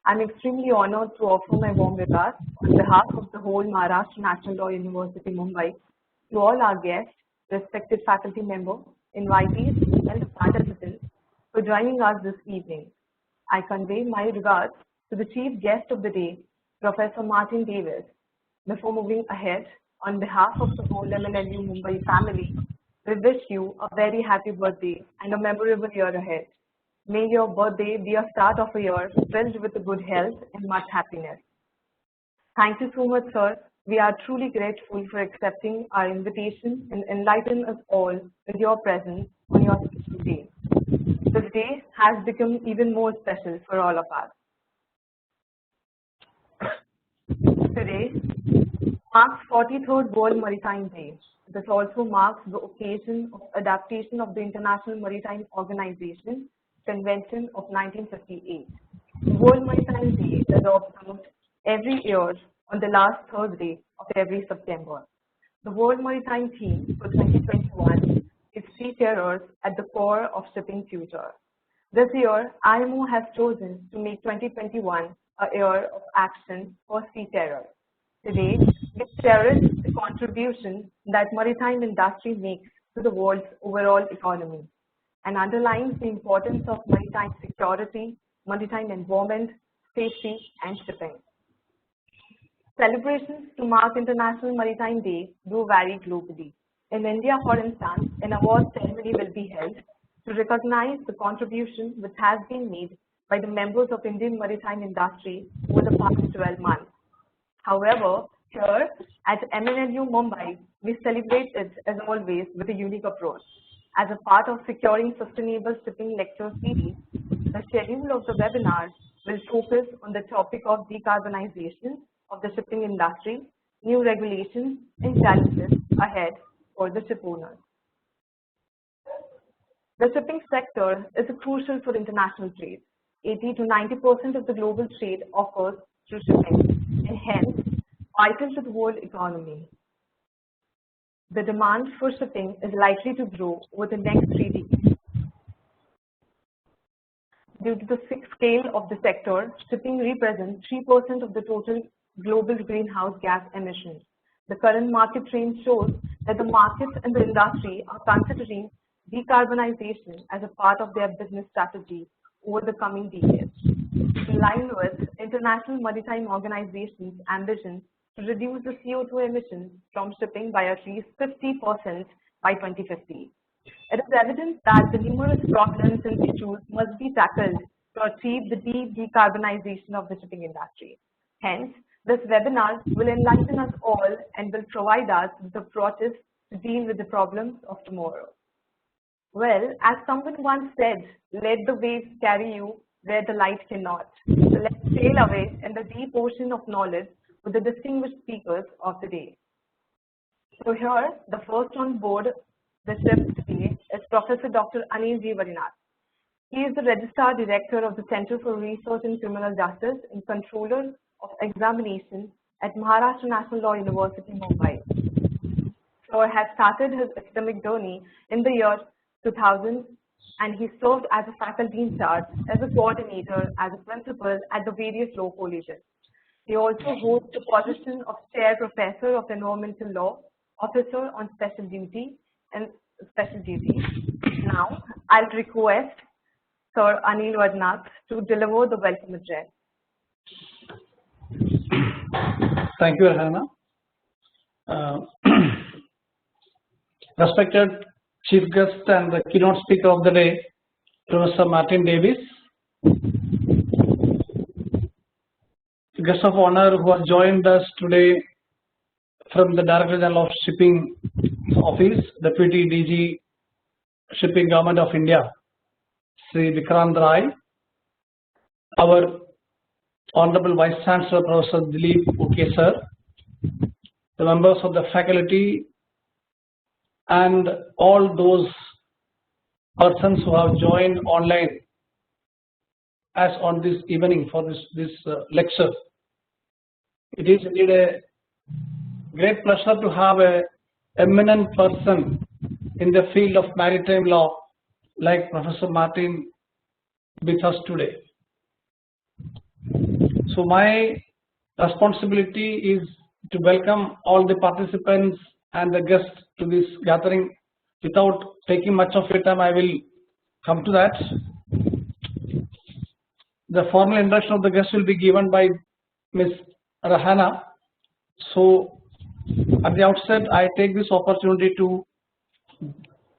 I'm extremely honored to offer my warm regards on behalf of the whole Maharashtra National Law University, Mumbai, to all our guests, respected faculty members, invitees, and the participants for joining us this evening. I convey my regards to the chief guest of the day, Professor Martin Davies. Before moving ahead, on behalf of the whole MNLU Mumbai family, we wish you a very happy birthday and a memorable year ahead. May your birthday be a start of a year filled with good health and much happiness. Thank you so much, sir. We are truly grateful for accepting our invitation and enlightening us all with your presence on your special day. This day has become even more special for all of us. Today marks 43rd World Maritime Day. This also marks the occasion of adaptation of the International Maritime Organization Convention of 1958. The World Maritime Day is observed every year on the last Thursday of every September. The World Maritime theme for 2021 is Seafarers at the Core of Shipping Future. This year, IMO has chosen to make 2021 a year of action for seafarers. Today, we cherish the contribution that maritime industry makes to the world's overall economy and underlines the importance of maritime security, maritime environment, safety, and shipping. Celebrations to mark International Maritime Day do vary globally. In India, for instance, an award ceremony will be held to recognize the contribution which has been made by the members of Indian maritime industry over the past 12 months. However, here at MNLU Mumbai, we celebrate it as always with a unique approach. As a part of securing sustainable shipping lecture series, the schedule of the webinar will focus on the topic of decarbonization of the shipping industry, new regulations, and challenges ahead for the ship owners. The shipping sector is crucial for international trade. 80 to 90% of the global trade occurs through shipping, and hence vital to the world economy. The demand for shipping is likely to grow over the next 3 decades. Due to the scale of the sector, shipping represents 3% of the total global greenhouse gas emissions. The current market trend shows that the markets and the industry are considering decarbonization as a part of their business strategy over the coming decades. In line with International Maritime Organization's ambition to reduce the CO2 emissions from shipping by at least 50% by 2050. It is evident that the numerous problems and issues must be tackled to achieve the deep decarbonization of the shipping industry. Hence, this webinar will enlighten us all and will provide us with approaches to deal with the problems of tomorrow. Well, as someone once said, let the waves carry you where the light cannot. So let's sail away in the deep ocean of knowledge with the distinguished speakers of the day. So here, the first on board the ship today is Professor Dr. Anil G. Varinath. He is the Registrar Director of the Center for Research in Criminal Justice and Controller of Examination at Maharashtra National Law University, Mumbai. So he has started his academic journey in the year 2000, and he served as a faculty in charge, as a coordinator, as a principal at the various law colleges. He also holds the position of Chair Professor of Environmental Law, Officer on Special Duty and Special Duties. Now, I'll request Sir Anil Varinath to deliver the welcome address. Thank you, Hannah. Respected Chief Guest and the keynote speaker of the day, Professor Martin Davies. Guest of honor who has joined us today from the Director General of Shipping Office, Deputy DG Shipping Government of India, Sri Vikrant Rai, our Honorable Vice Chancellor Professor Dilip Uke sir, the members of the faculty, and all those persons who have joined online as on this evening for this lecture. It is indeed a great pleasure to have a eminent person in the field of maritime law like Professor Martin with us today. So my responsibility is to welcome all the participants and the guests to this gathering. Without taking much of your time, I will come to that. The formal introduction of the guests will be given by Ms. Rahana. So at the outset, I take this opportunity to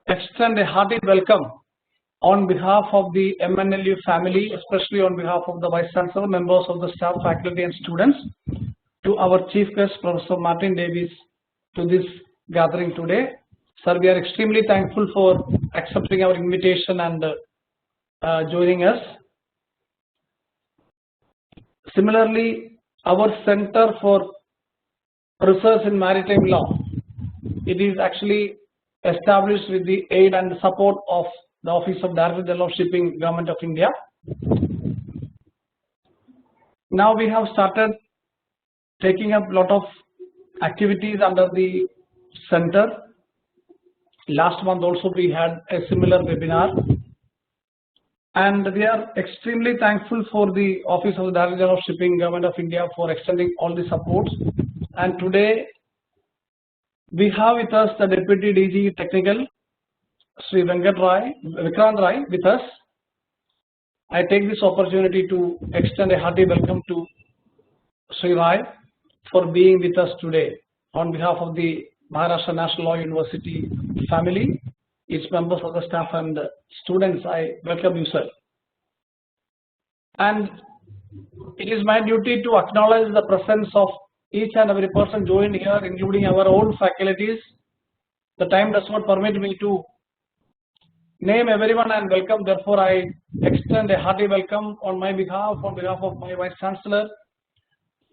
extend a hearty welcome on behalf of the MNLU family, especially on behalf of the Vice Chancellor, members of the staff, faculty and students, to our Chief Guest, Professor Martin Davies, to this gathering today. Sir, we are extremely thankful for accepting our invitation and joining us. Similarly, our Center for Research in Maritime Law, it is actually established with the aid and the support of the Office of Director General of Shipping, Government of India. Now we have started taking up a lot of activities under the center. Last month also we had a similar webinar, and we are extremely thankful for the Office of the Director General of Shipping, Government of India, for extending all the supports. And today we have with us the Deputy DG Technical, Sri Vikrant Rai with us. I take this opportunity to extend a hearty welcome to Sri Rai for being with us today on behalf of the Maharashtra National Law University family, its members of the staff and students. I welcome you, sir. And it is my duty to acknowledge the presence of each and every person joined here, including our own faculties. The time does not permit me to name everyone and welcome. Therefore, I extend a hearty welcome on my behalf, on behalf of my Vice Chancellor,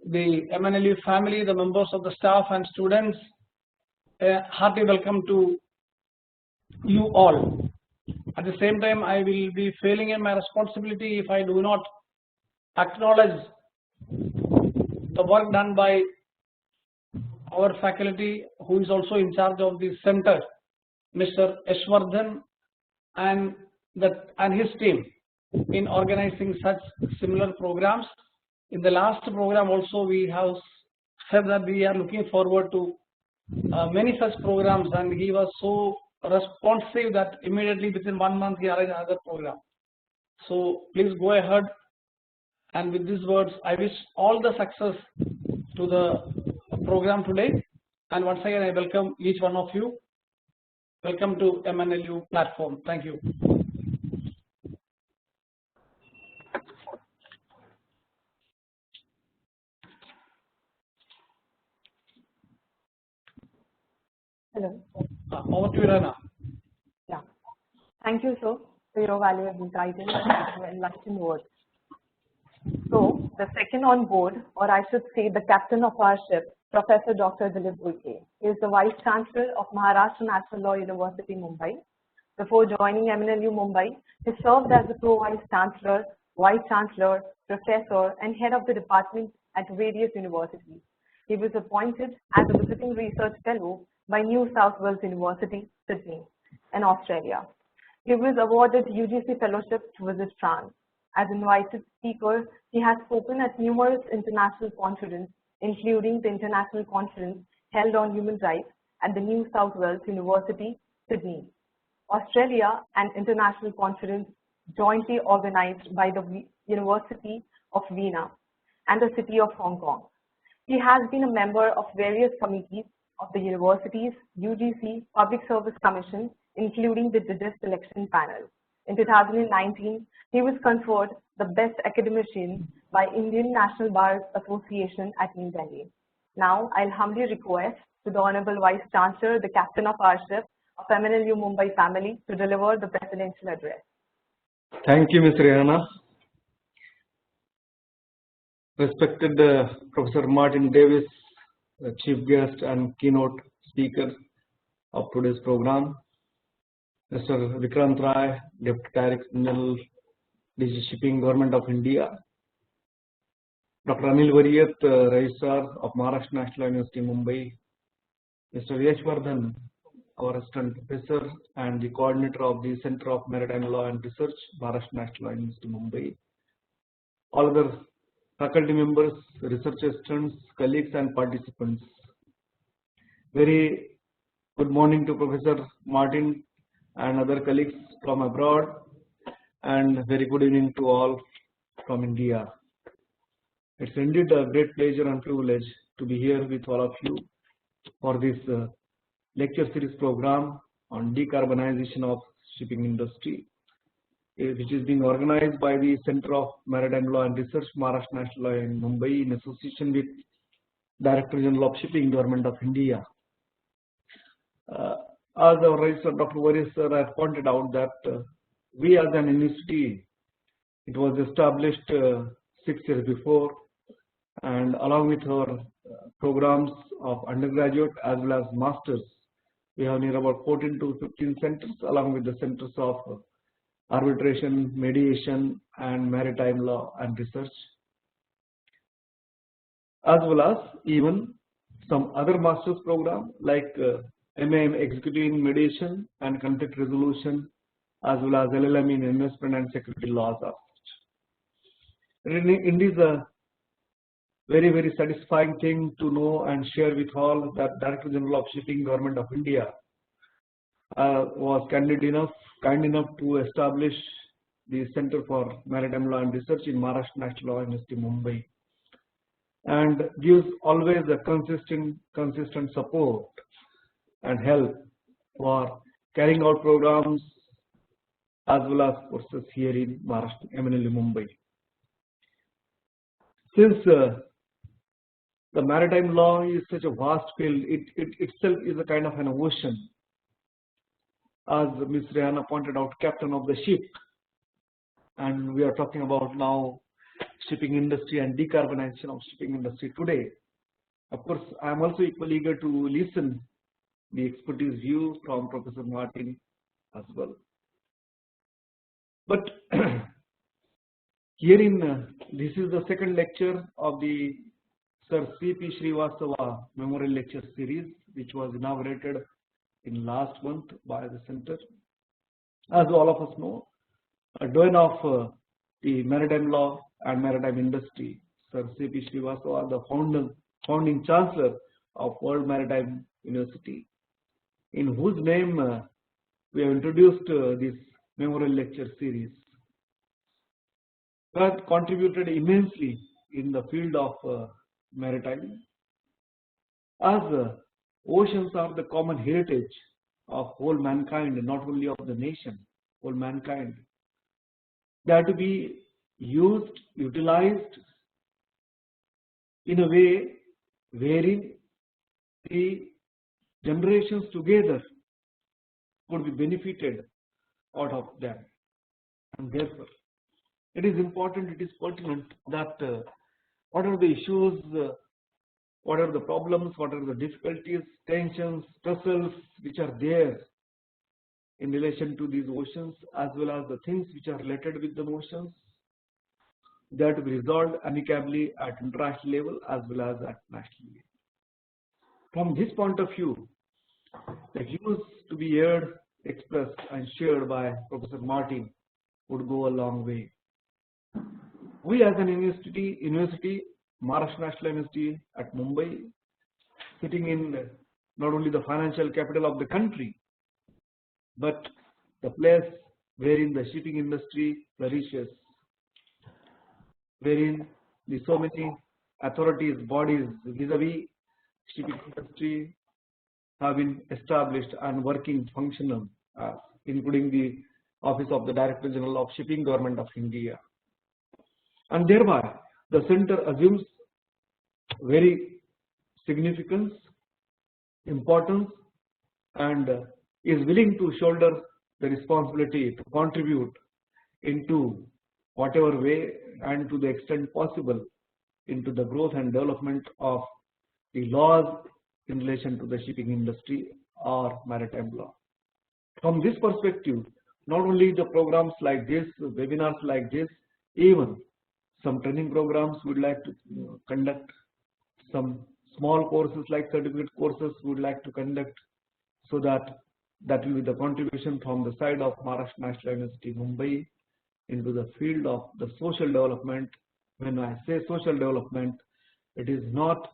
the MNLU family, the members of the staff and students. A hearty welcome to you all. At the same time, I will be failing in my responsibility if I do not acknowledge the work done by our faculty, who is also in charge of the center, Mr. Yashwardhan and his team, in organizing such similar programs. In the last program also we have said that we are looking forward to many such programs, and he was so responsive that immediately within 1 month he arranged another program. So please go ahead, and with these words I wish all the success to the program today, and once again I welcome each one of you. Welcome to MNLU platform. Thank you. Hello. Over to you, Rana. Yeah. Thank you, sir, for your valuable guidance and enlightened words. So, the second on board, or I should say the captain of our ship, Professor Dr. Dilip Ulke, is the Vice Chancellor of Maharashtra National Law University, Mumbai. Before joining MNLU Mumbai, he served as the Pro-Vice Chancellor, Vice Chancellor, Professor, and Head of the Department at various universities. He was appointed as a Visiting Research Fellow by New South Wales University, Sydney, in Australia. He was awarded UGC Fellowship to visit France. As invited speaker, he has spoken at numerous international conferences, including the International Conference held on Human Rights at the New South Wales University, Sydney, Australia, and international conference jointly organized by the University of Vienna and the City of Hong Kong. He has been a member of various committees of the university's UGC Public Service Commission, including the judges selection panel. In 2019, he was conferred the Best Academician by Indian National Bar Association at New Delhi. Now, I'll humbly request to the Honorable Vice Chancellor, the Captain of our ship of MNLU Mumbai family, to deliver the presidential address. Thank you, Ms. Rihanna. Respected Professor Martin Davies, Chief Guest and Keynote Speaker of today's program, Mr. Vikrant Rai, Deputy Director General, DG Shipping, Government of India, Dr. Anil Variyat, Registrar of Maharashtra National University, Mumbai, Mr. Yashwardhan, our Assistant Professor and the Coordinator of the Center of Maritime Law and Research, Maharashtra National Law University, Mumbai, all other faculty members, research assistants, colleagues and participants. Very good morning to Professor Martin and other colleagues from abroad, and very good evening to all from India. It's indeed a great pleasure and privilege to be here with all of you for this lecture series program on decarbonization of shipping industry, which is being organized by the Center of Maritime Law and Research, Maharashtra National Law in Mumbai, in association with Director General of Shipping, Government of India. As our Registrar Dr. Varis sir has pointed out that we as an university, it was established 6 years before, and along with our programs of undergraduate as well as masters, we have near about 14 to 15 centers, along with the centers of arbitration, mediation and maritime law and research, as well as even some other masters program like MAM Executive in Mediation and Conflict Resolution, as well as LLM in Investment and Security Laws. Indeed, a very satisfying thing to know and share with all that Director General of Shipping, Government of India was kind enough to establish the Center for Maritime Law and Research in Maharashtra National Law University, Mumbai, and gives always a consistent support and help for carrying out programs as well as courses here in Maharashtra, MNLU, Mumbai. Since the maritime law is such a vast field, it itself is a kind of an ocean. As Ms. Rehana pointed out, captain of the ship, and we are talking about now shipping industry and decarbonization of shipping industry today. Of course, I am also equally eager to listen the expertise view from Professor Martin as well. But herein, this is the second lecture of the Sir C.P. Srivastava Memorial Lecture Series, which was inaugurated in last month by the center. As all of us know, a doyen of the maritime law and maritime industry, Sir C.P. Srivastava, the founding chancellor of World Maritime University, in whose name we have introduced this Memorial Lecture Series, that contributed immensely in the field of maritime, as oceans are the common heritage of whole mankind, not only of the nation, whole mankind. They are to be used, utilized in a way wherein the generations together could be benefited out of them. And therefore, it is important, it is pertinent that what are the issues, what are the problems, what are the difficulties, tensions, tussles which are there in relation to these oceans, as well as the things which are related with the oceans, they are to be resolved amicably at international level as well as at national level. From this point of view, the views to be heard, expressed and shared by Professor Martin would go a long way. We as an university, Maharashtra National University at Mumbai, sitting in not only the financial capital of the country, but the place wherein the shipping industry flourishes, wherein the so many authorities, bodies vis-a-vis shipping industry have been established and working functional, including the Office of the Director General of Shipping, Government of India. And thereby, the center assumes very significance, importance, and is willing to shoulder the responsibility to contribute into whatever way and to the extent possible into the growth and development of the laws in relation to the shipping industry or maritime law. From this perspective, not only the programs like this, webinars like this, even some training programs we would like to conduct, some small courses like certificate courses we would like to conduct, so that will be the contribution from the side of Maharashtra National University, Mumbai, into the field of the social development when I say social development, it is not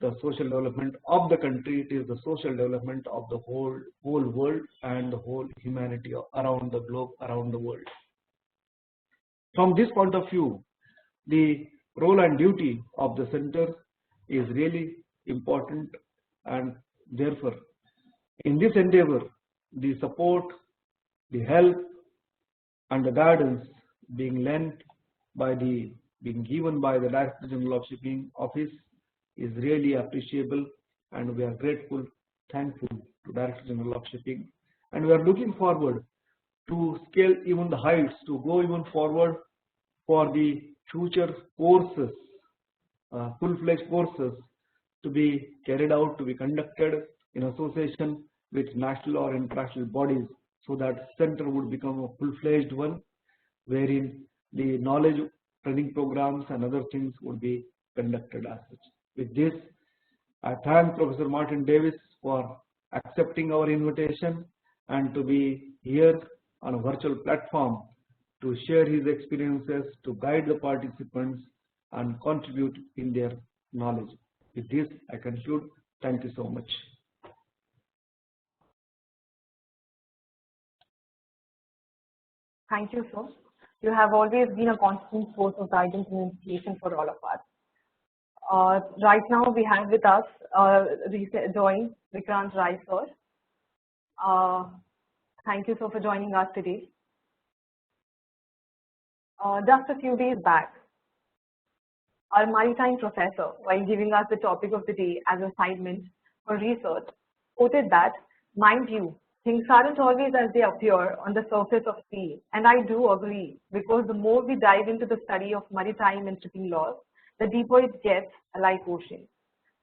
the social development of the country, it is the social development of the whole world and the whole humanity around the globe, around the world. From this point of view, the role and duty of the center is really important, and therefore in this endeavor the support, the help and the guidance being given by the Director General of Shipping Office is really appreciable, and we are grateful, thankful to Director General of Shipping, and we are looking forward to scale even the heights, to go even forward for the future courses, full-fledged courses to be carried out, to be conducted in association with national or international bodies, so that center would become a full-fledged one, wherein the knowledge training programs and other things would be conducted as such. With this, I thank Professor Martin Davies for accepting our invitation and to be here on a virtual platform to share his experiences, to guide the participants and contribute in their knowledge. With this, I conclude. Thank you so much. Thank you, sir. You have always been a constant source of guidance and inspiration for all of us. Right now, we have with us joined Vikrant Rai, sir. Thank you, sir, for joining us today. Just a few days back, our maritime professor, while giving us the topic of the day as an assignment for research, quoted that, mind you, things aren't always as they appear on the surface of sea, and I do agree, because the more we dive into the study of maritime and shipping laws, the deeper it gets, like ocean.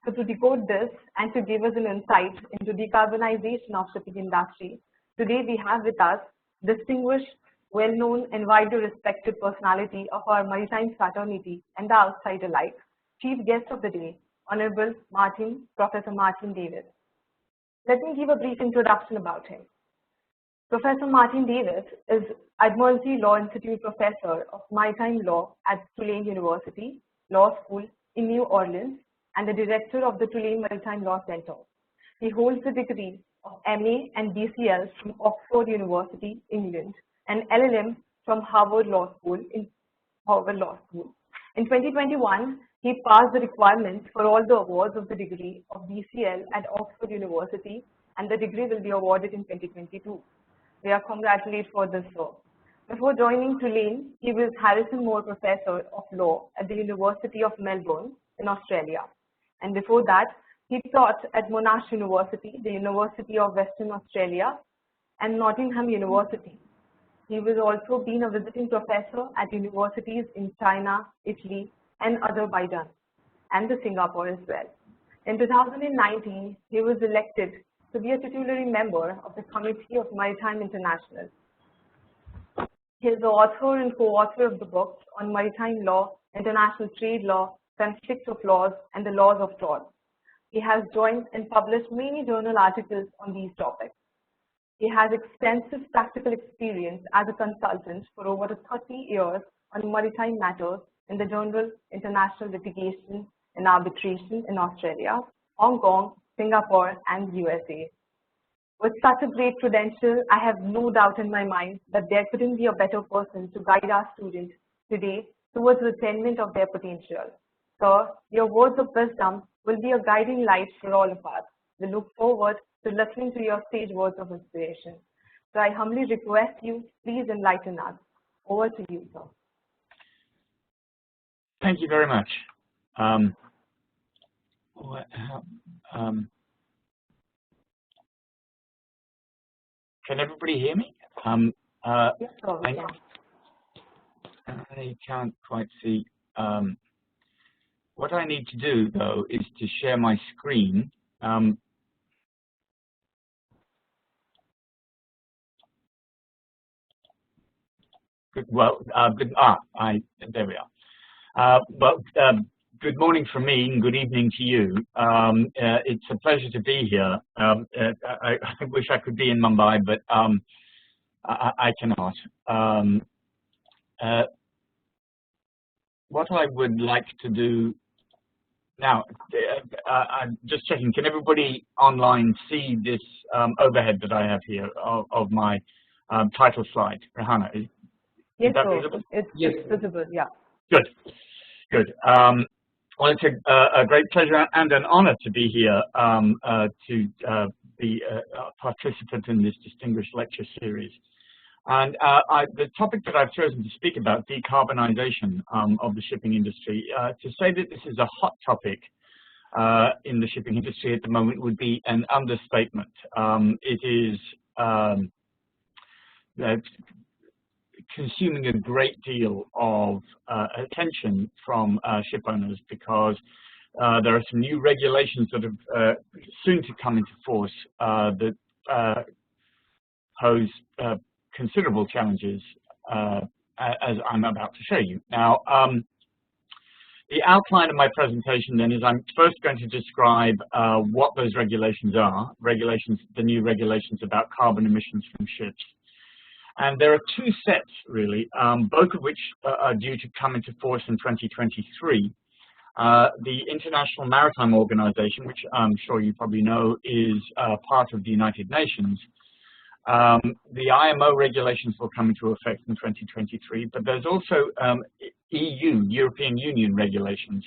So to decode this and to give us an insight into decarbonization of shipping industry, today we have with us distinguished, well-known and widely respected personality of our maritime fraternity and the outside alike, chief guest of the day, Honorable Professor Martin Davies. Let me give a brief introduction about him. Professor Martin Davies is Admiralty Law Institute Professor of Maritime Law at Tulane University Law School in New Orleans and the Director of the Tulane Maritime Law Center. He holds the degree of MA and BCL from Oxford University, England, and LLM from Harvard Law School. In 2021, he passed the requirements for all the awards of the degree of BCL at Oxford University, and the degree will be awarded in 2022. We are congratulated for this, sir. Before joining Tulane, he was Harrison Moore Professor of Law at the University of Melbourne in Australia. And before that, he taught at Monash University, the University of Western Australia, and Nottingham University. He was also been a visiting professor at universities in China, Italy, and Azerbaijan, and the Singapore as well. In 2019, he was elected to be a titulary member of the Committee of Maritime International. He is the author and co-author of the books on maritime law, international trade law, conflict of laws, and the laws of tort. He has joined and published many journal articles on these topics. He has extensive practical experience as a consultant for over 30 years on maritime matters in the General International Litigation and Arbitration in Australia, Hong Kong, Singapore, and USA. With such a great credential, I have no doubt in my mind that there couldn't be a better person to guide our students today towards the attainment of their potential. Sir, your words of wisdom will be a guiding light for all of us. We look forward to listening to your sage words of inspiration. So I humbly request you, please enlighten us. Over to you, sir. Thank you very much. Can everybody hear me? Yes, sir, we can. I can't quite see. What I need to do, though, is to share my screen. There we are. Good morning from me and good evening to you. It's a pleasure to be here. I wish I could be in Mumbai, but I cannot. what I would like to do now, I'm just checking, can everybody online see this overhead that I have here of my title slide? Rahana, Yes, is that sir. visible? It's visible, yeah. Good, good. Well, it's a great pleasure and an honor to be here to be a participant in this distinguished lecture series. And the topic that I've chosen to speak about, decarbonization of the shipping industry, to say that this is a hot topic in the shipping industry at the moment would be an understatement. It is consuming a great deal of attention from ship owners because there are some new regulations that have soon to come into force that pose considerable challenges, as I'm about to show you. Now, the outline of my presentation then is I'm first going to describe what those regulations are, the new regulations about carbon emissions from ships. And there are two sets, really, both of which are due to come into force in 2023. The International Maritime Organization, which I'm sure you probably know is part of the United Nations. The IMO regulations will come into effect in 2023, but there's also EU, European Union regulations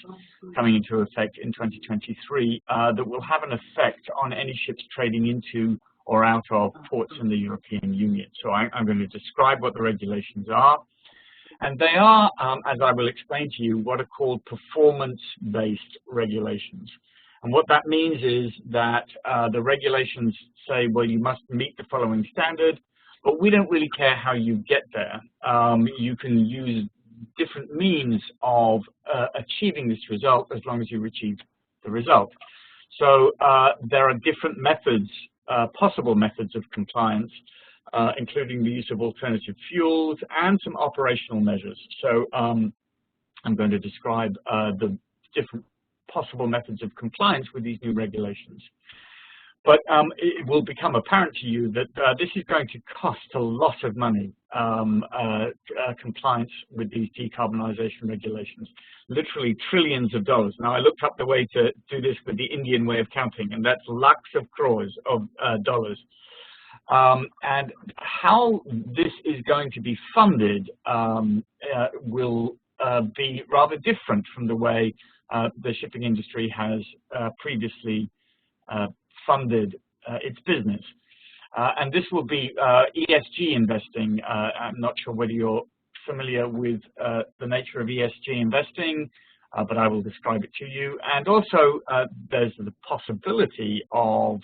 coming into effect in 2023 that will have an effect on any ships trading into or out of ports in the European Union. So I'm going to describe what the regulations are. And they are, as I will explain to you, what are called performance-based regulations. And what that means is that the regulations say, well, you must meet the following standard, but we don't really care how you get there. You can use different means of achieving this result as long as you achieve the result. So there are different methods, possible methods of compliance, including the use of alternative fuels and some operational measures. So I'm going to describe the different possible methods of compliance with these new regulations. But it will become apparent to you that this is going to cost a lot of money, compliance with these decarbonization regulations, literally trillions of dollars. Now, I looked up the way to do this with the Indian way of counting, and that's lakhs of crores of dollars. And how this is going to be funded will be rather different from the way the shipping industry has previously funded its business. And this will be ESG investing. I'm not sure whether you're familiar with the nature of ESG investing, but I will describe it to you. And also, there's the possibility of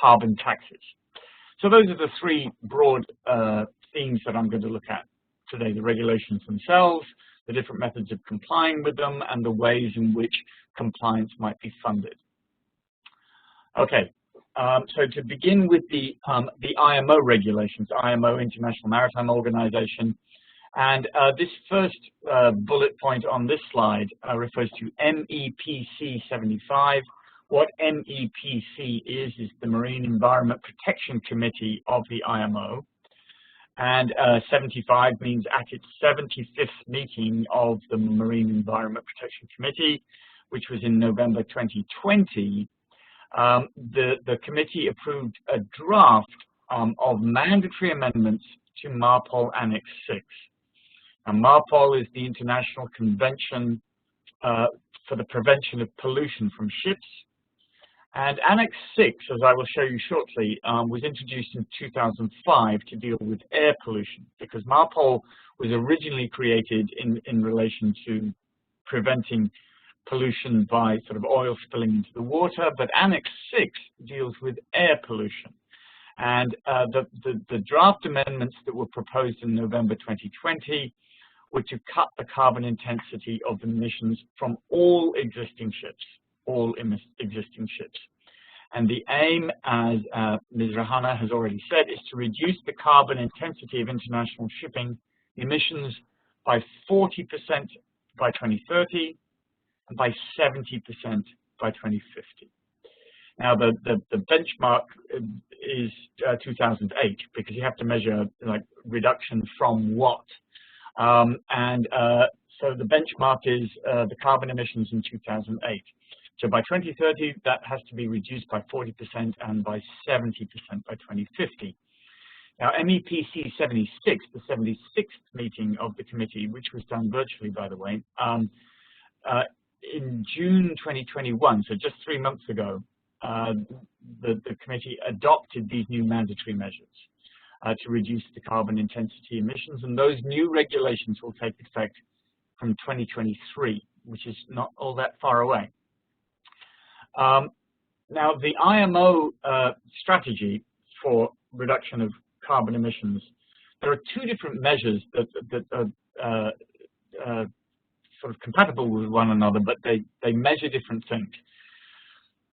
carbon taxes. So those are the three broad themes that I'm going to look at today: the regulations themselves, the different methods of complying with them, and the ways in which compliance might be funded. Okay, so to begin with the IMO regulations, IMO, International Maritime Organization, and this first bullet point on this slide refers to MEPC 75. What MEPC is the Marine Environment Protection Committee of the IMO. And 75 means at its 75th meeting of the Marine Environment Protection Committee, which was in November 2020, the committee approved a draft of mandatory amendments to MARPOL Annex 6. And MARPOL is the International Convention for the Prevention of Pollution from Ships. And Annex 6, as I will show you shortly, was introduced in 2005 to deal with air pollution, because MARPOL was originally created in relation to preventing pollution by sort of oil spilling into the water, but Annex 6 deals with air pollution. And the draft amendments that were proposed in November 2020 were to cut the carbon intensity of emissions from all existing ships. And the aim, as Ms. Rahana has already said, is to reduce the carbon intensity of international shipping emissions by 40% by 2030 and by 70% by 2050. Now, the benchmark is 2008, because you have to measure like reduction from what. So the benchmark is the carbon emissions in 2008. So by 2030, that has to be reduced by 40% and by 70% by 2050. Now, MEPC 76, the 76th meeting of the committee, which was done virtually, by the way, in June 2021, so just 3 months ago, the committee adopted these new mandatory measures to reduce the carbon intensity emissions, and those new regulations will take effect from 2023, which is not all that far away. Now, the IMO strategy for reduction of carbon emissions, there are two different measures that are sort of compatible with one another, but they measure different things.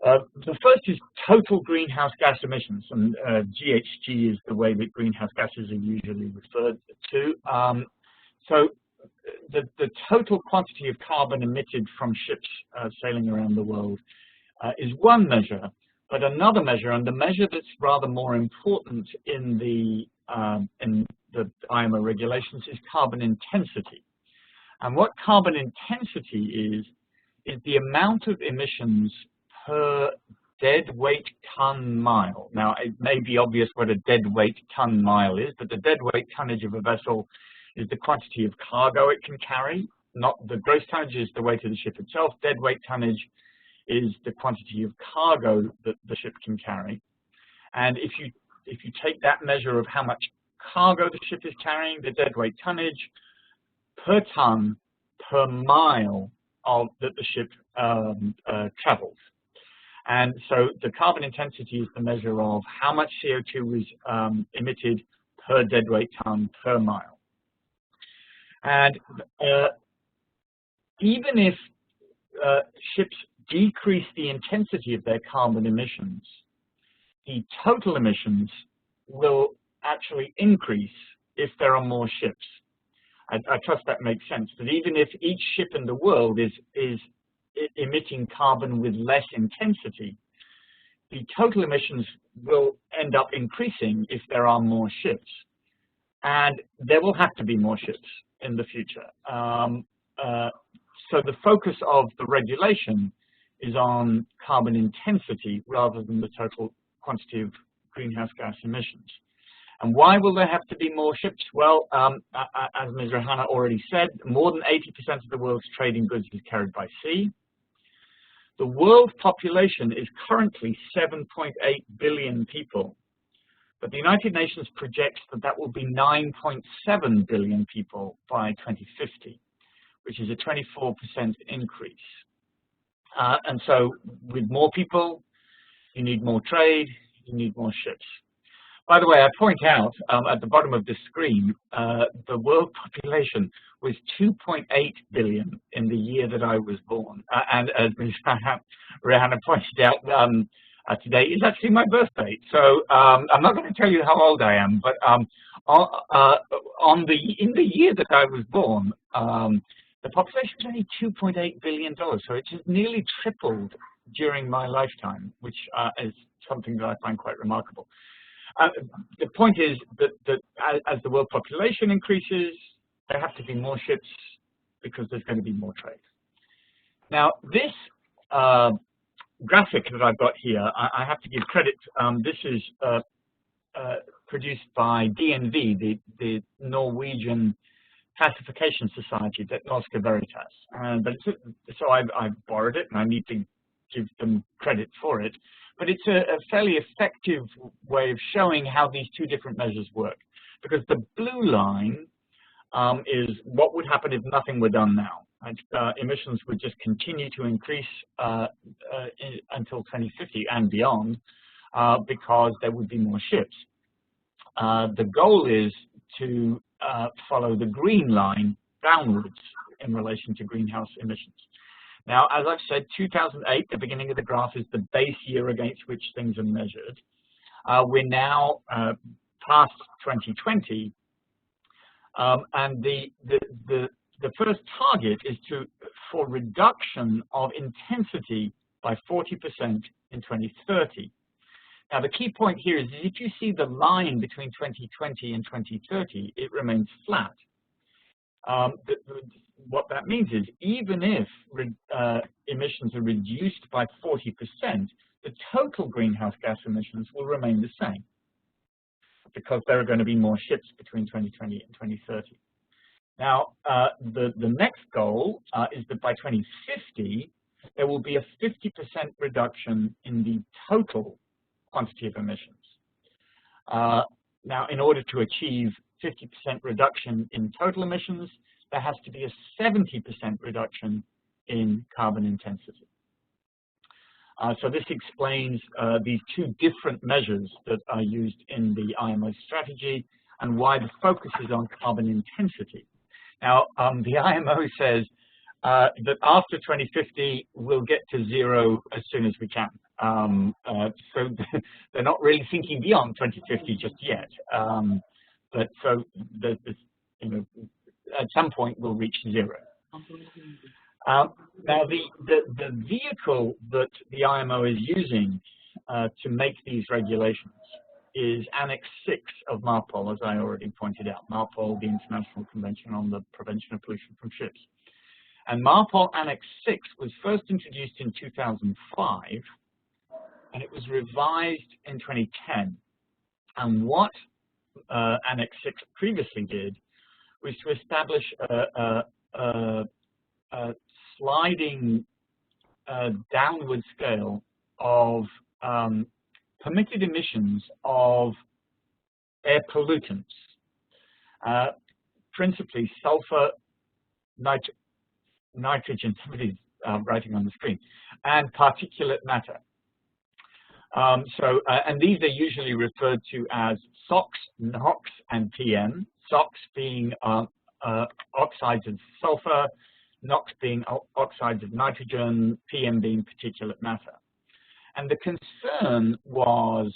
The first is total greenhouse gas emissions, and GHG is the way that greenhouse gases are usually referred to. So the total quantity of carbon emitted from ships sailing around the world is one measure, but another measure, and the measure that's rather more important in the IMO regulations, is carbon intensity. And what carbon intensity is the amount of emissions per dead weight ton mile. Now, it may be obvious what a dead weight ton mile is, but the dead weight tonnage of a vessel is the quantity of cargo it can carry. Not the gross tonnage is the weight of the ship itself. Dead weight tonnage is the quantity of cargo that the ship can carry. And if you take that measure of how much cargo the ship is carrying, the dead weight tonnage per ton per mile that the ship travels. And so the carbon intensity is the measure of how much CO2 is emitted per deadweight ton per mile. And even if ships decrease the intensity of their carbon emissions, the total emissions will actually increase if there are more ships. I trust that makes sense. But even if each ship in the world is emitting carbon with less intensity, the total emissions will end up increasing if there are more ships. And there will have to be more ships in the future. So the focus of the regulation is on carbon intensity rather than the total quantity of greenhouse gas emissions. And why will there have to be more ships? Well, as Ms. Rahana already said, more than 80% of the world's trading goods is carried by sea. The world population is currently 7.8 billion people, but the United Nations projects that that will be 9.7 billion people by 2050, which is a 24% increase. And so with more people, you need more trade, you need more ships. By the way, I point out at the bottom of the screen, the world population was 2.8 billion in the year that I was born. And as Ms. Rahana pointed out, today is actually my birthday. So I'm not going to tell you how old I am, but in the year that I was born, the population was only $2.8 billion. So it has nearly tripled during my lifetime, which is something that I find quite remarkable. The point is that as the world population increases, there have to be more ships because there's going to be more trade. Now, this graphic that I've got here, I have to give credit. This is produced by DNV, the Norwegian Classification Society, that Norske Veritas. But so I've borrowed it, and I need to give them credit for it. But it's a fairly effective way of showing how these two different measures work. Because the blue line is what would happen if nothing were done now. Emissions would just continue to increase until 2050 and beyond because there would be more ships. The goal is to follow the green line downwards in relation to greenhouse emissions. Now, as I've said, 2008, the beginning of the graph, is the base year against which things are measured. We're now past 2020, and the first target is for reduction of intensity by 40% in 2030. Now, the key point here is if you see the line between 2020 and 2030, it remains flat. what that means is even if emissions are reduced by 40%, the total greenhouse gas emissions will remain the same because there are going to be more ships between 2020 and 2030. Now, the next goal is that by 2050, there will be a 50% reduction in the total quantity of emissions. Now, in order to achieve 50% reduction in total emissions, there has to be a 70% reduction in carbon intensity. So this explains these two different measures that are used in the IMO strategy and why the focus is on carbon intensity. Now, the IMO says that after 2050, we'll get to zero as soon as we can. So they're not really thinking beyond 2050 just yet. But so there's this, you know, at some point we'll reach zero. Now, the vehicle that the IMO is using to make these regulations is Annex 6 of MARPOL, as I already pointed out. MARPOL, the International Convention on the Prevention of Pollution from Ships. And MARPOL Annex 6 was first introduced in 2005, and it was revised in 2010. And what Annex 6 previously did was to establish a sliding downward scale of permitted emissions of air pollutants, principally sulfur, nitrogen, somebody's writing on the screen, and particulate matter. And these are usually referred to as SOx, NOx, and PM. SOx being oxides of sulfur, NOx being oxides of nitrogen, PM being particulate matter. And the concern was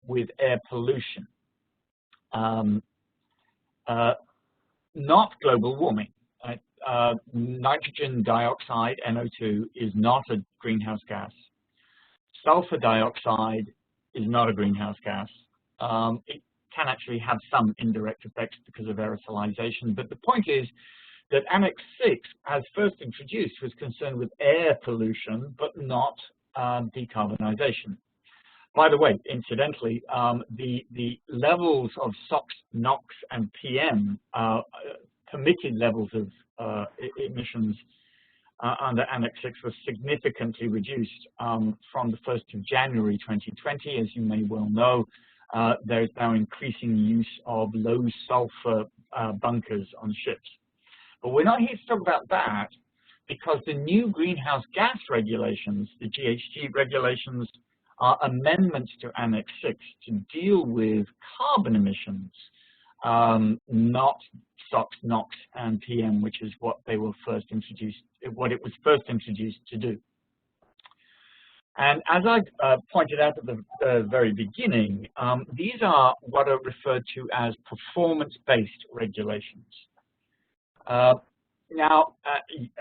with air pollution, not global warming. Nitrogen dioxide, NO2, is not a greenhouse gas. Sulfur dioxide is not a greenhouse gas. It can actually have some indirect effects because of aerosolization, but the point is that Annex 6, as first introduced, was concerned with air pollution, but not decarbonization. By the way, incidentally, the levels of SOx, NOx, and PM, permitted levels of emissions under Annex 6 was significantly reduced from the 1st of January 2020. As you may well know, there is now increasing use of low sulfur bunkers on ships. But we're not here to talk about that because the new greenhouse gas regulations, the GHG regulations, are amendments to Annex 6 to deal with carbon emissions, not SOx, NOx, and PM, which is what they were first introduced, what it was first introduced to do. And as I pointed out at the very beginning, these are what are referred to as performance-based regulations. Now,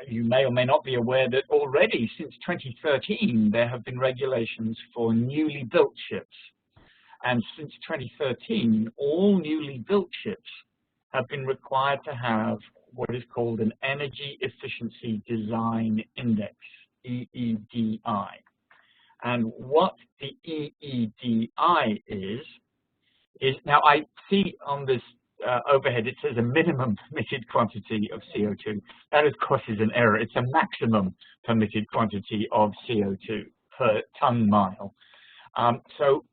you may or may not be aware that already since 2013, there have been regulations for newly built ships. And since 2013, all newly built ships have been required to have what is called an Energy Efficiency Design Index, EEDI. And what the EEDI is now I see on this overhead, it says a minimum permitted quantity of CO2. That, of course, is an error. It's a maximum permitted quantity of CO2 per ton mile. So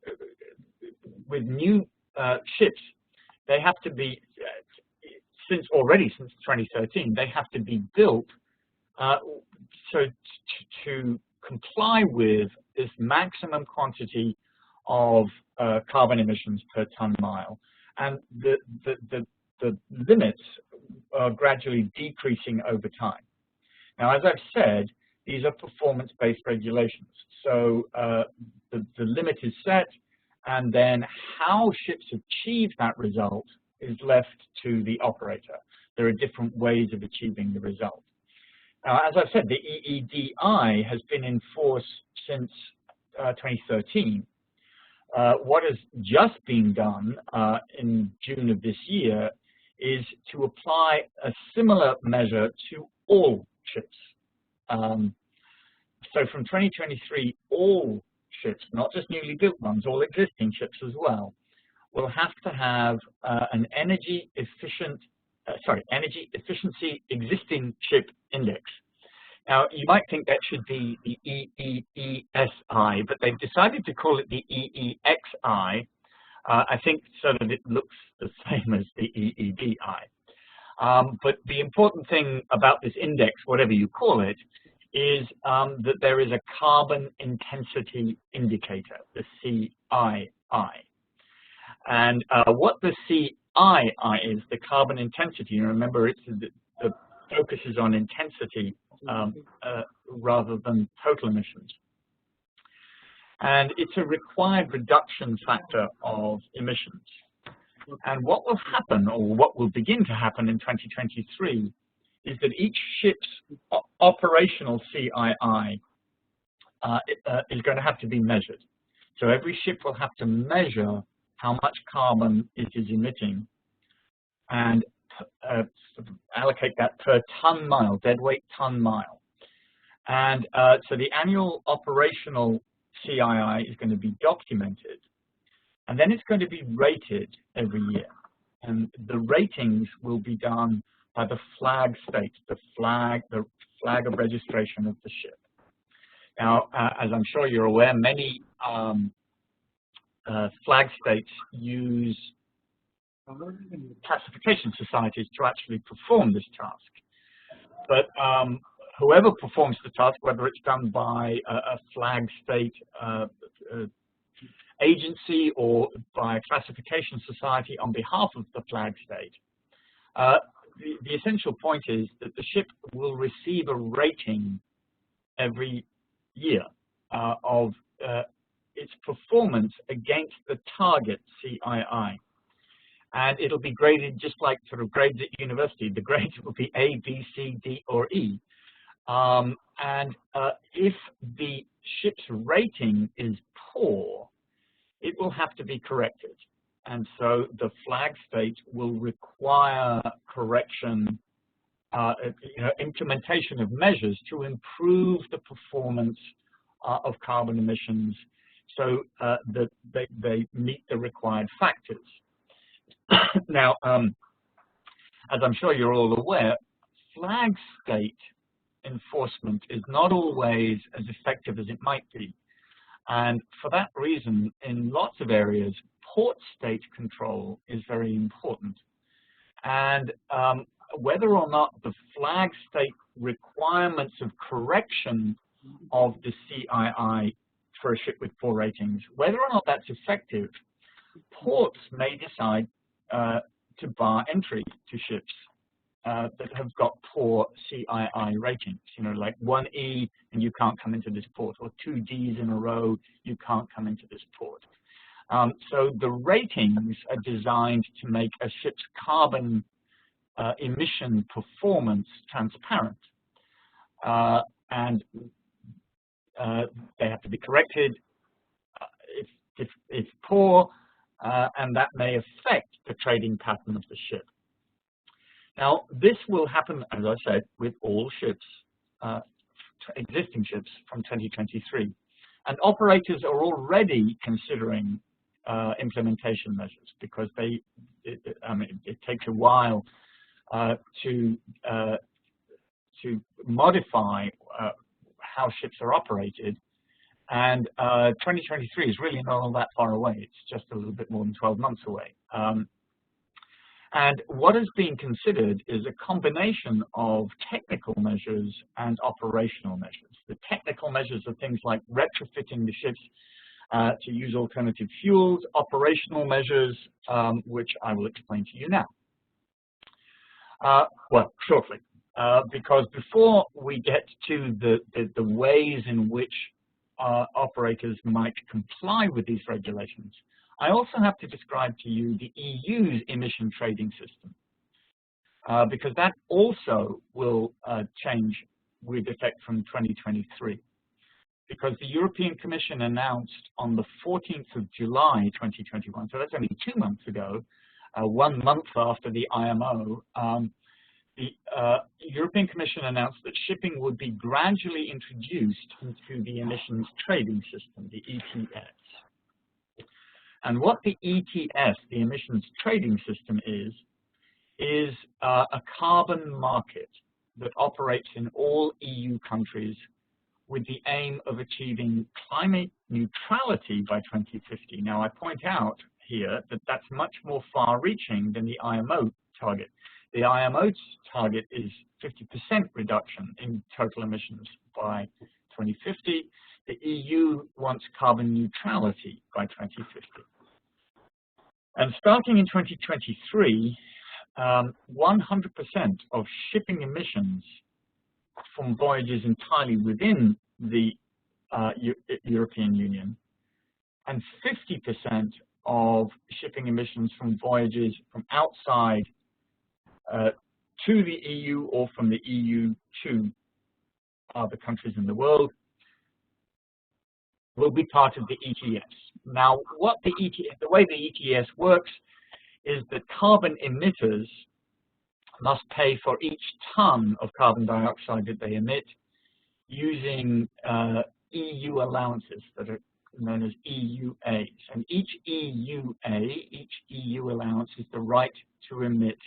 with new ships, they have to be, since 2013, they have to be built so to comply with this maximum quantity of carbon emissions per ton mile. And the limits are gradually decreasing over time. Now, as I've said, these are performance-based regulations. So the limit is set, and then how ships achieve that result is left to the operator. There are different ways of achieving the result. Now, as I've said, the EEDI has been in force since 2013. What has just been done in June of this year is to apply a similar measure to all ships. So from 2023, all ships, not just newly built ones, all existing ships as well, will have to have an energy efficiency existing ship index. Now, you might think that should be the EEESI, but they've decided to call it the EEXI, I think so that it looks the same as the EEDI. But the important thing about this index, whatever you call it, is that there is a carbon intensity indicator, the CII. And what the CII is, the carbon intensity, and remember it's the focus is on intensity rather than total emissions. And it's a required reduction factor of emissions. And what will happen, or what will begin to happen in 2023, is that each ship's operational CII is going to have to be measured. So every ship will have to measure how much carbon it is emitting and allocate that per ton mile, deadweight ton mile. And so the annual operational CII is going to be documented, and then it's going to be rated every year. And the ratings will be done by the flag state, the flag of registration of the ship. Now, as I'm sure you're aware, many flag states use classification societies to actually perform this task. But whoever performs the task, whether it's done by a flag state agency or by a classification society on behalf of the flag state, the essential point is that the ship will receive a rating every year of its performance against the target CII. And it'll be graded just like sort of grades at university. The grades will be A, B, C, D, or E. And if the ship's rating is poor, it will have to be corrected. And so the flag state will require correction, implementation of measures to improve the performance of carbon emissions so that they meet the required factors. Now, as I'm sure you're all aware, flag state enforcement is not always as effective as it might be. And for that reason, in lots of areas, port state control is very important. And whether or not the flag state requirements of correction of the CII for a ship with poor ratings, whether or not that's effective, ports may decide to bar entry to ships that have got poor CII ratings, like 1E and you can't come into this port, or 2 Ds in a row, you can't come into this port. So the ratings are designed to make a ship's carbon emission performance transparent. And they have to be corrected if poor, and that may affect the trading pattern of the ship. Now, this will happen, as I said, with all ships, existing ships from 2023. And operators are already considering implementation measures because it takes a while to modify how ships are operated. And 2023 is really not all that far away. It's just a little bit more than 12 months away. And what is being considered is a combination of technical measures and operational measures. The technical measures are things like retrofitting the ships to use alternative fuels, operational measures, which I will explain to you now. Well, shortly, because before we get to the ways in which operators might comply with these regulations, I also have to describe to you the EU's emission trading system, because that also will change with effect from 2023. Because the European Commission announced on the 14th of July 2021, so that's only 2 months ago, 1 month after the IMO, the European Commission announced that shipping would be gradually introduced into the emissions trading system, the ETS. And what the ETS, the emissions trading system, is a carbon market that operates in all EU countries with the aim of achieving climate neutrality by 2050. Now, I point out here that that's much more far-reaching than the IMO target. The IMO's target is 50% reduction in total emissions by 2050. The EU wants carbon neutrality by 2050. And starting in 2023, 100% of shipping emissions from voyages entirely within the European Union and 50% of shipping emissions from voyages from outside to the EU or from the EU to other countries in the world will be part of the ETS. Now, the way the ETS works is that carbon emitters must pay for each ton of carbon dioxide that they emit using EU allowances that are known as EUAs. And each EUA, each EU allowance is the right to emit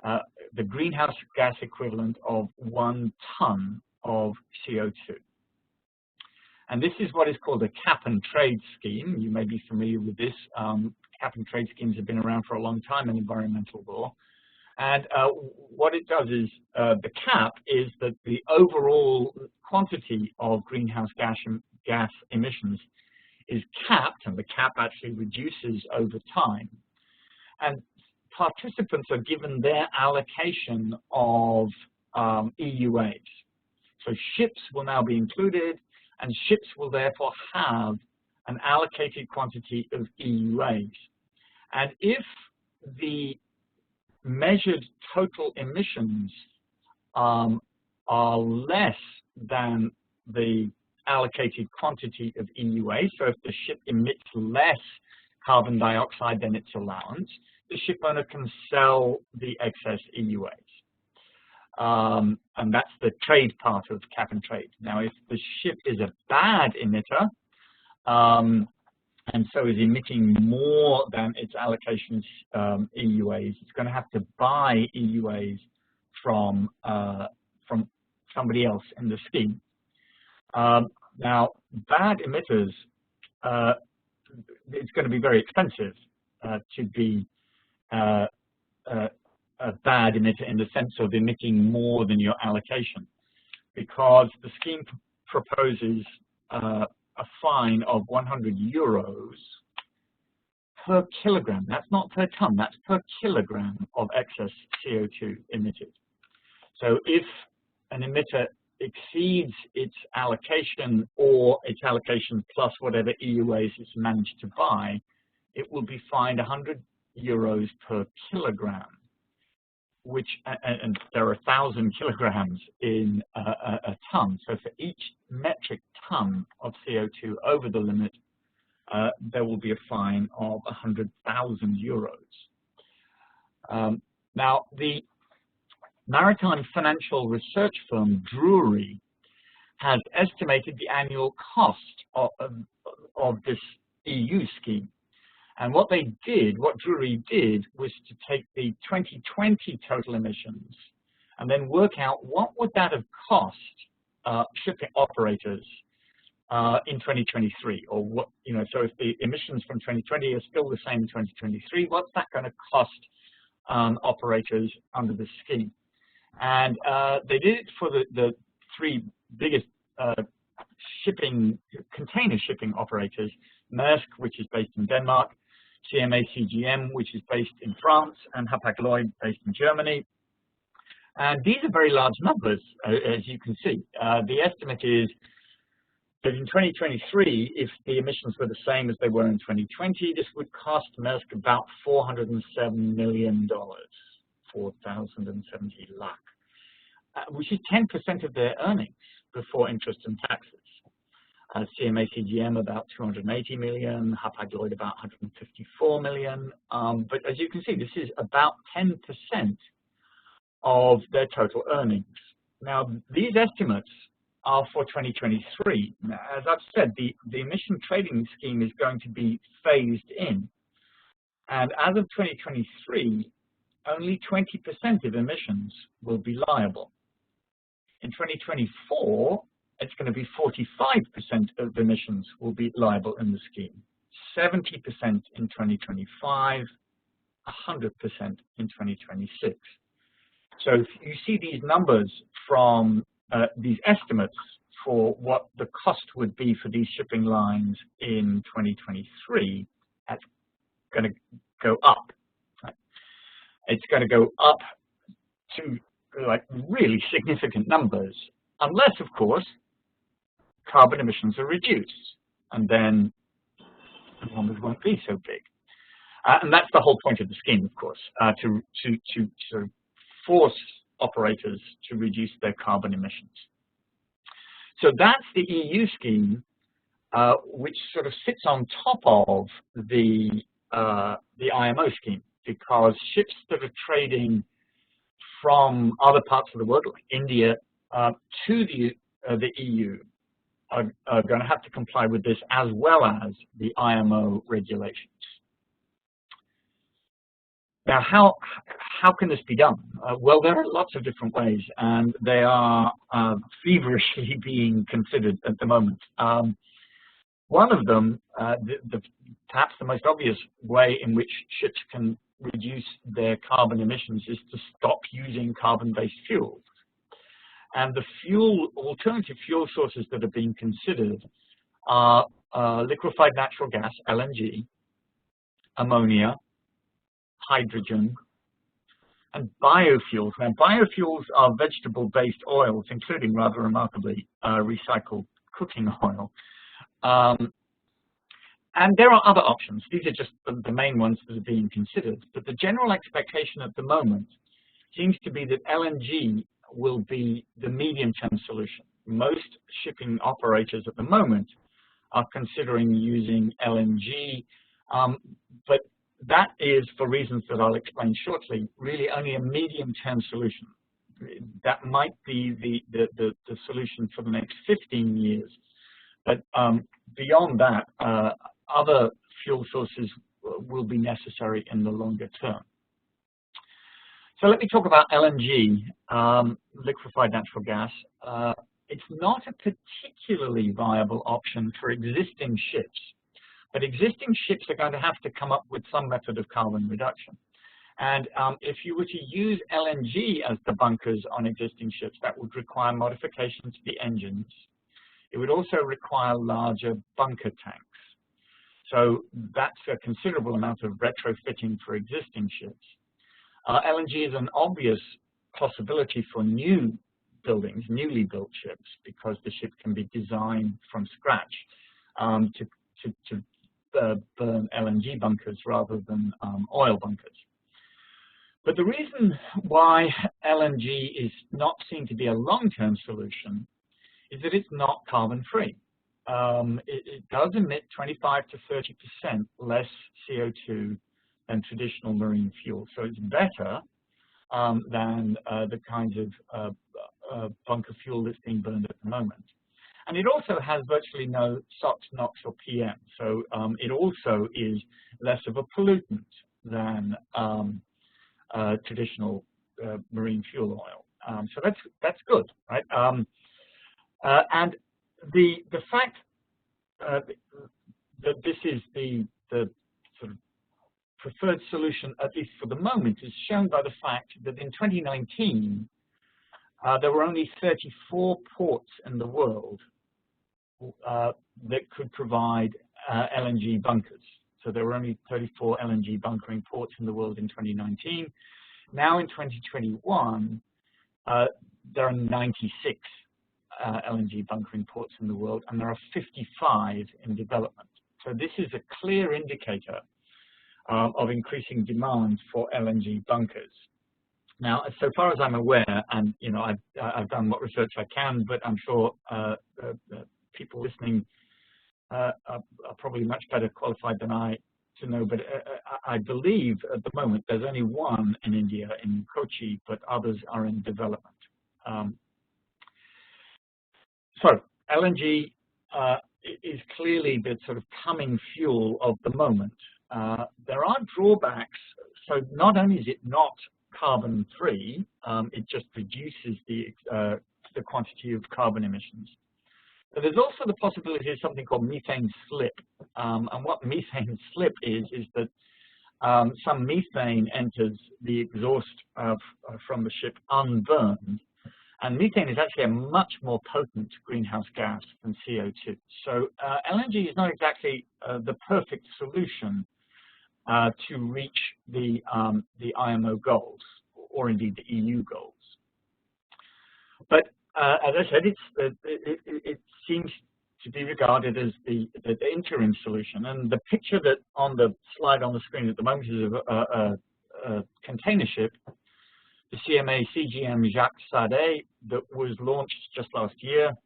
the greenhouse gas equivalent of 1 ton of CO2. And this is what is called a cap and trade scheme. You may be familiar with this. Cap and trade schemes have been around for a long time in environmental law. And what it does is, the cap is that the overall quantity of greenhouse gas emissions is capped, and the cap actually reduces over time. And participants are given their allocation of EUAs. So ships will now be included, and ships will therefore have an allocated quantity of EUAs. And if the measured total emissions are less than the allocated quantity of EUA, so if the ship emits less carbon dioxide than its allowance, the ship owner can sell the excess EUAs. And that's the trade part of cap and trade. Now, if the ship is a bad emitter, and so is emitting more than its allocations EUAs, it's going to have to buy EUAs from somebody else in the scheme. Now, bad emitters, it's going to be very expensive to be a bad emitter in the sense of emitting more than your allocation, because the scheme proposes a fine of 100 euros per kilogram. That's not per ton, that's per kilogram of excess CO2 emitted. So if an emitter exceeds its allocation or its allocation plus whatever EUAs it's managed to buy, it will be fined 100 euros per kilogram, which, and there are 1,000 kilograms in a ton. So for each metric ton of CO2 over the limit, there will be a fine of 100,000 euros. Now, the maritime financial research firm Drury has estimated the annual cost of this EU scheme. And what they did, what Drury did, was to take the 2020 total emissions and then work out what would that have cost shipping operators in 2023, or what, so if the emissions from 2020 are still the same in 2023, what's that going to cost operators under the scheme? And they did it for the 3 biggest container shipping operators: Maersk, which is based in Denmark, CMA CGM, which is based in France, and Hapag-Lloyd, based in Germany. And these are very large numbers, as you can see. The estimate is that in 2023, if the emissions were the same as they were in 2020, this would cost Maersk about $407 million, 4,070 lakh, which is 10% of their earnings before interest and taxes. CMA-CGM about 280 million, Hapag-Lloyd about 154 million. But as you can see, this is about 10% of their total earnings. Now, these estimates are for 2023. Now, as I've said, the emission trading scheme is going to be phased in. And as of 2023, only 20% of emissions will be liable. In 2024, it's going to be 45% of emissions will be liable in the scheme, 70% in 2025, 100% in 2026. So if you see these numbers from these estimates for what the cost would be for these shipping lines in 2023, that's going to go up. Right? It's going to go up to like really significant numbers, unless, of course, carbon emissions are reduced, and then the numbers won't be so big. And that's the whole point of the scheme, of course, to sort of force operators to reduce their carbon emissions. So that's the EU scheme, which sort of sits on top of the IMO scheme, because ships that are trading from other parts of the world, like India, to the EU, are going to have to comply with this, as well as the IMO regulations. Now, how can this be done? Well, there are lots of different ways, and they are feverishly being considered at the moment. One of them, perhaps the most obvious way in which ships can reduce their carbon emissions, is to stop using carbon-based fuels. And the alternative fuel sources that are being considered are liquefied natural gas, LNG, ammonia, hydrogen, and biofuels. Now, biofuels are vegetable-based oils, including, rather remarkably, recycled cooking oil. And there are other options. These are just the main ones that are being considered. But the general expectation at the moment seems to be that LNG will be the medium-term solution. Most shipping operators at the moment are considering using LNG, but that is, for reasons that I'll explain shortly, really only a medium-term solution. That might be the solution for the next 15 years. But beyond that, other fuel sources will be necessary in the longer term. So let me talk about LNG, liquefied natural gas. It's not a particularly viable option for existing ships, but existing ships are going to have to come up with some method of carbon reduction. And if you were to use LNG as the bunkers on existing ships, that would require modifications to the engines. It would also require larger bunker tanks. So that's a considerable amount of retrofitting for existing ships. LNG is an obvious possibility for new buildings, newly built ships, because the ship can be designed from scratch to burn LNG bunkers rather than oil bunkers. But the reason why LNG is not seen to be a long-term solution is that it's not carbon-free. It does emit 25 to 30% less CO2 than traditional marine fuel. So it's better than the kinds of bunker fuel that's being burned at the moment. And it also has virtually no SOx, NOx, or PM. So it also is less of a pollutant than traditional marine fuel oil. So that's good, right? And the fact that this is the sort of preferred solution, at least for the moment, is shown by the fact that in 2019, there were only 34 ports in the world that could provide LNG bunkers. So there were only 34 LNG bunkering ports in the world in 2019. Now in 2021, there are 96 LNG bunkering ports in the world, and there are 55 in development. So this is a clear indicator of increasing demand for LNG bunkers. Now, so far as I'm aware, and I've done what research I can, but I'm sure people listening are probably much better qualified than I to know, but I believe at the moment there's only one in India, in Kochi, but others are in development. So LNG is clearly the sort of coming fuel of the moment. There are drawbacks. So not only is it not carbon-free, it just reduces the quantity of carbon emissions. But there's also the possibility of something called methane slip. And what methane slip is that some methane enters the exhaust from the ship unburned. And methane is actually a much more potent greenhouse gas than CO2. So LNG is not exactly the perfect solution to reach the IMO goals, or indeed the EU goals. But as I said, it seems to be regarded as the interim solution. And the picture that on the slide on the screen at the moment is of a container ship, the CMA CGM Jacques Sardet, that was launched just last year.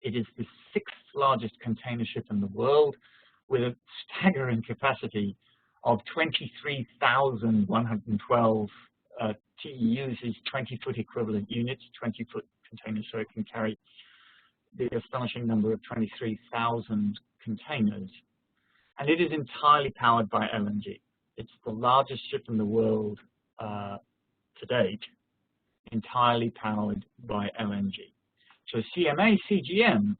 It is the 6th largest container ship in the world, with a staggering capacity of 23,112 TEUs, is 20-foot equivalent units, 20-foot containers, so it can carry the astonishing number of 23,000 containers. And it is entirely powered by LNG. It's the largest ship in the world to date, entirely powered by LNG. So CMA CGM,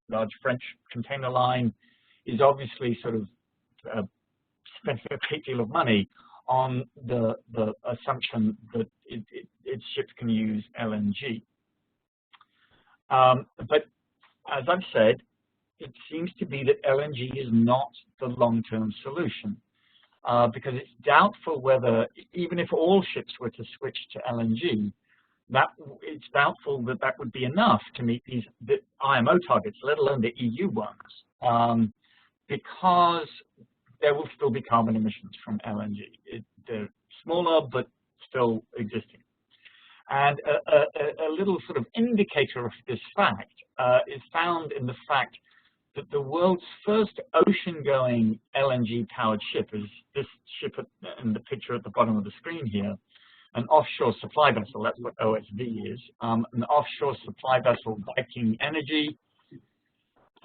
large French container line, is obviously sort of spending a great deal of money on the assumption that its ships can use LNG. But as I've said, it seems to be that LNG is not the long-term solution, because it's doubtful whether, even if all ships were to switch to LNG, it's doubtful that that would be enough to meet the IMO targets, let alone the EU ones, because there will still be carbon emissions from LNG. They're smaller, but still existing. And a little sort of indicator of this fact is found in the fact that the world's first ocean-going LNG-powered ship is this ship in the picture at the bottom of the screen here, an offshore supply vessel. That's what OSV is. An offshore supply vessel, Viking Energy,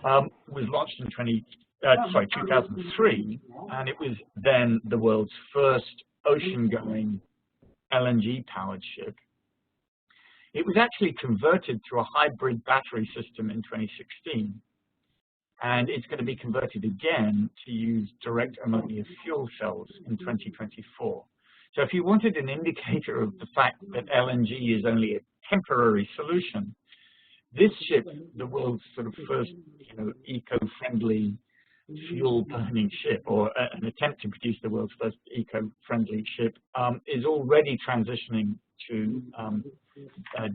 was launched in 2003, and it was then the world's first ocean-going LNG-powered ship. It was actually converted through a hybrid battery system in 2016, and it's going to be converted again to use direct ammonia fuel cells in 2024. So if you wanted an indicator of the fact that LNG is only a temporary solution, this ship, the world's sort of first, eco-friendly fuel-burning ship, or an attempt to produce the world's first eco-friendly ship, is already transitioning to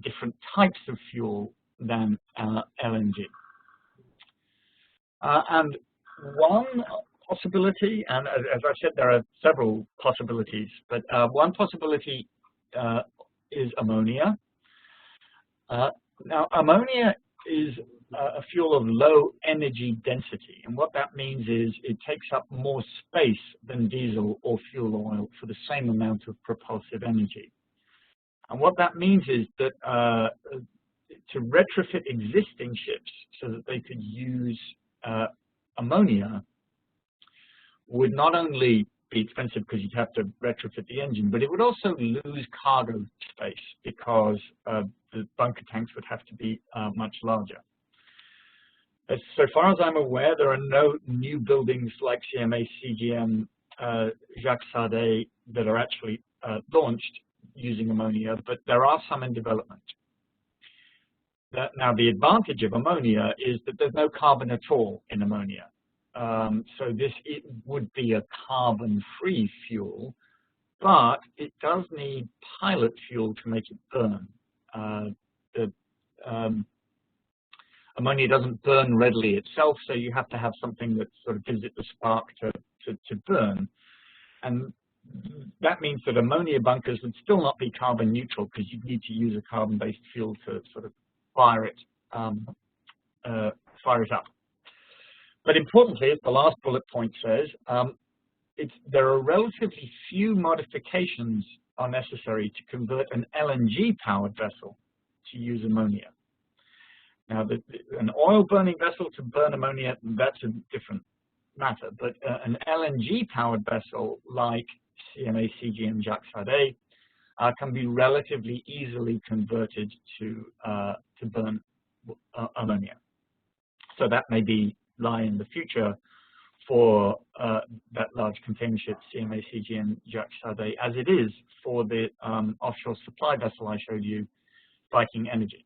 different types of fuel than LNG. And one possibility, and as I said, there are several possibilities, but one possibility is ammonia. Now, ammonia is a fuel of low energy density, and what that means is it takes up more space than diesel or fuel oil for the same amount of propulsive energy. And what that means is that to retrofit existing ships so that they could use ammonia would not only be expensive because you'd have to retrofit the engine, but it would also lose cargo space because the bunker tanks would have to be much larger. So far as I'm aware, there are no new buildings like CMA CGM Jacques Sardet that are actually launched using ammonia, but there are some in development. Now, the advantage of ammonia is that there's no carbon at all in ammonia. So it would be a carbon-free fuel, but it does need pilot fuel to make it burn. Ammonia doesn't burn readily itself, so you have to have something that sort of gives it the spark to burn. And that means that ammonia bunkers would still not be carbon neutral because you'd need to use a carbon-based fuel to sort of fire it up. But importantly, as the last bullet point says, there are relatively few modifications are necessary to convert an LNG-powered vessel to use ammonia. Now, an oil-burning vessel to burn ammonia, that's a different matter. But an LNG-powered vessel like CMA CGM Jack-Sade A can be relatively easily converted to burn ammonia. So that may lie in the future for that large container ship CMA CGM Jack-Sade A, as it is for the offshore supply vessel I showed you, Viking Energy.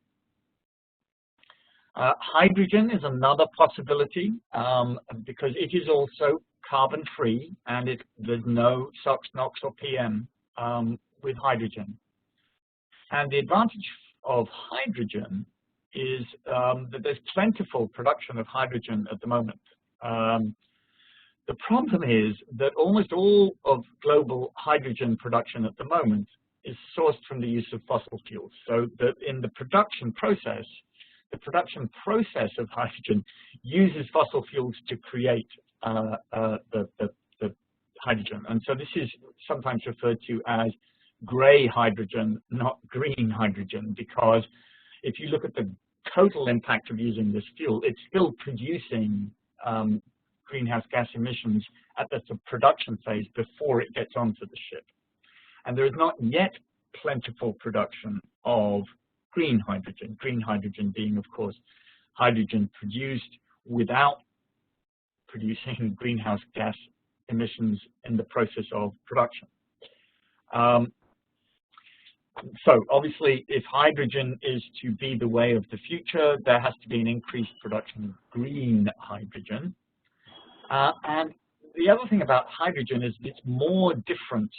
Hydrogen is another possibility because it is also carbon-free, and there's no SOx, NOx, or PM with hydrogen. And the advantage of hydrogen is that there's plentiful production of hydrogen at the moment. The problem is that almost all of global hydrogen production at the moment is sourced from the use of fossil fuels. So that in the production process of hydrogen uses fossil fuels to create the hydrogen. And so this is sometimes referred to as gray hydrogen, not green hydrogen, because if you look at the total impact of using this fuel, it's still producing greenhouse gas emissions at the production phase before it gets onto the ship. And there is not yet plentiful production of green hydrogen being, of course, hydrogen produced without producing greenhouse gas emissions in the process of production. So obviously, if hydrogen is to be the way of the future, there has to be an increased production of green hydrogen. And the other thing about hydrogen is it's more different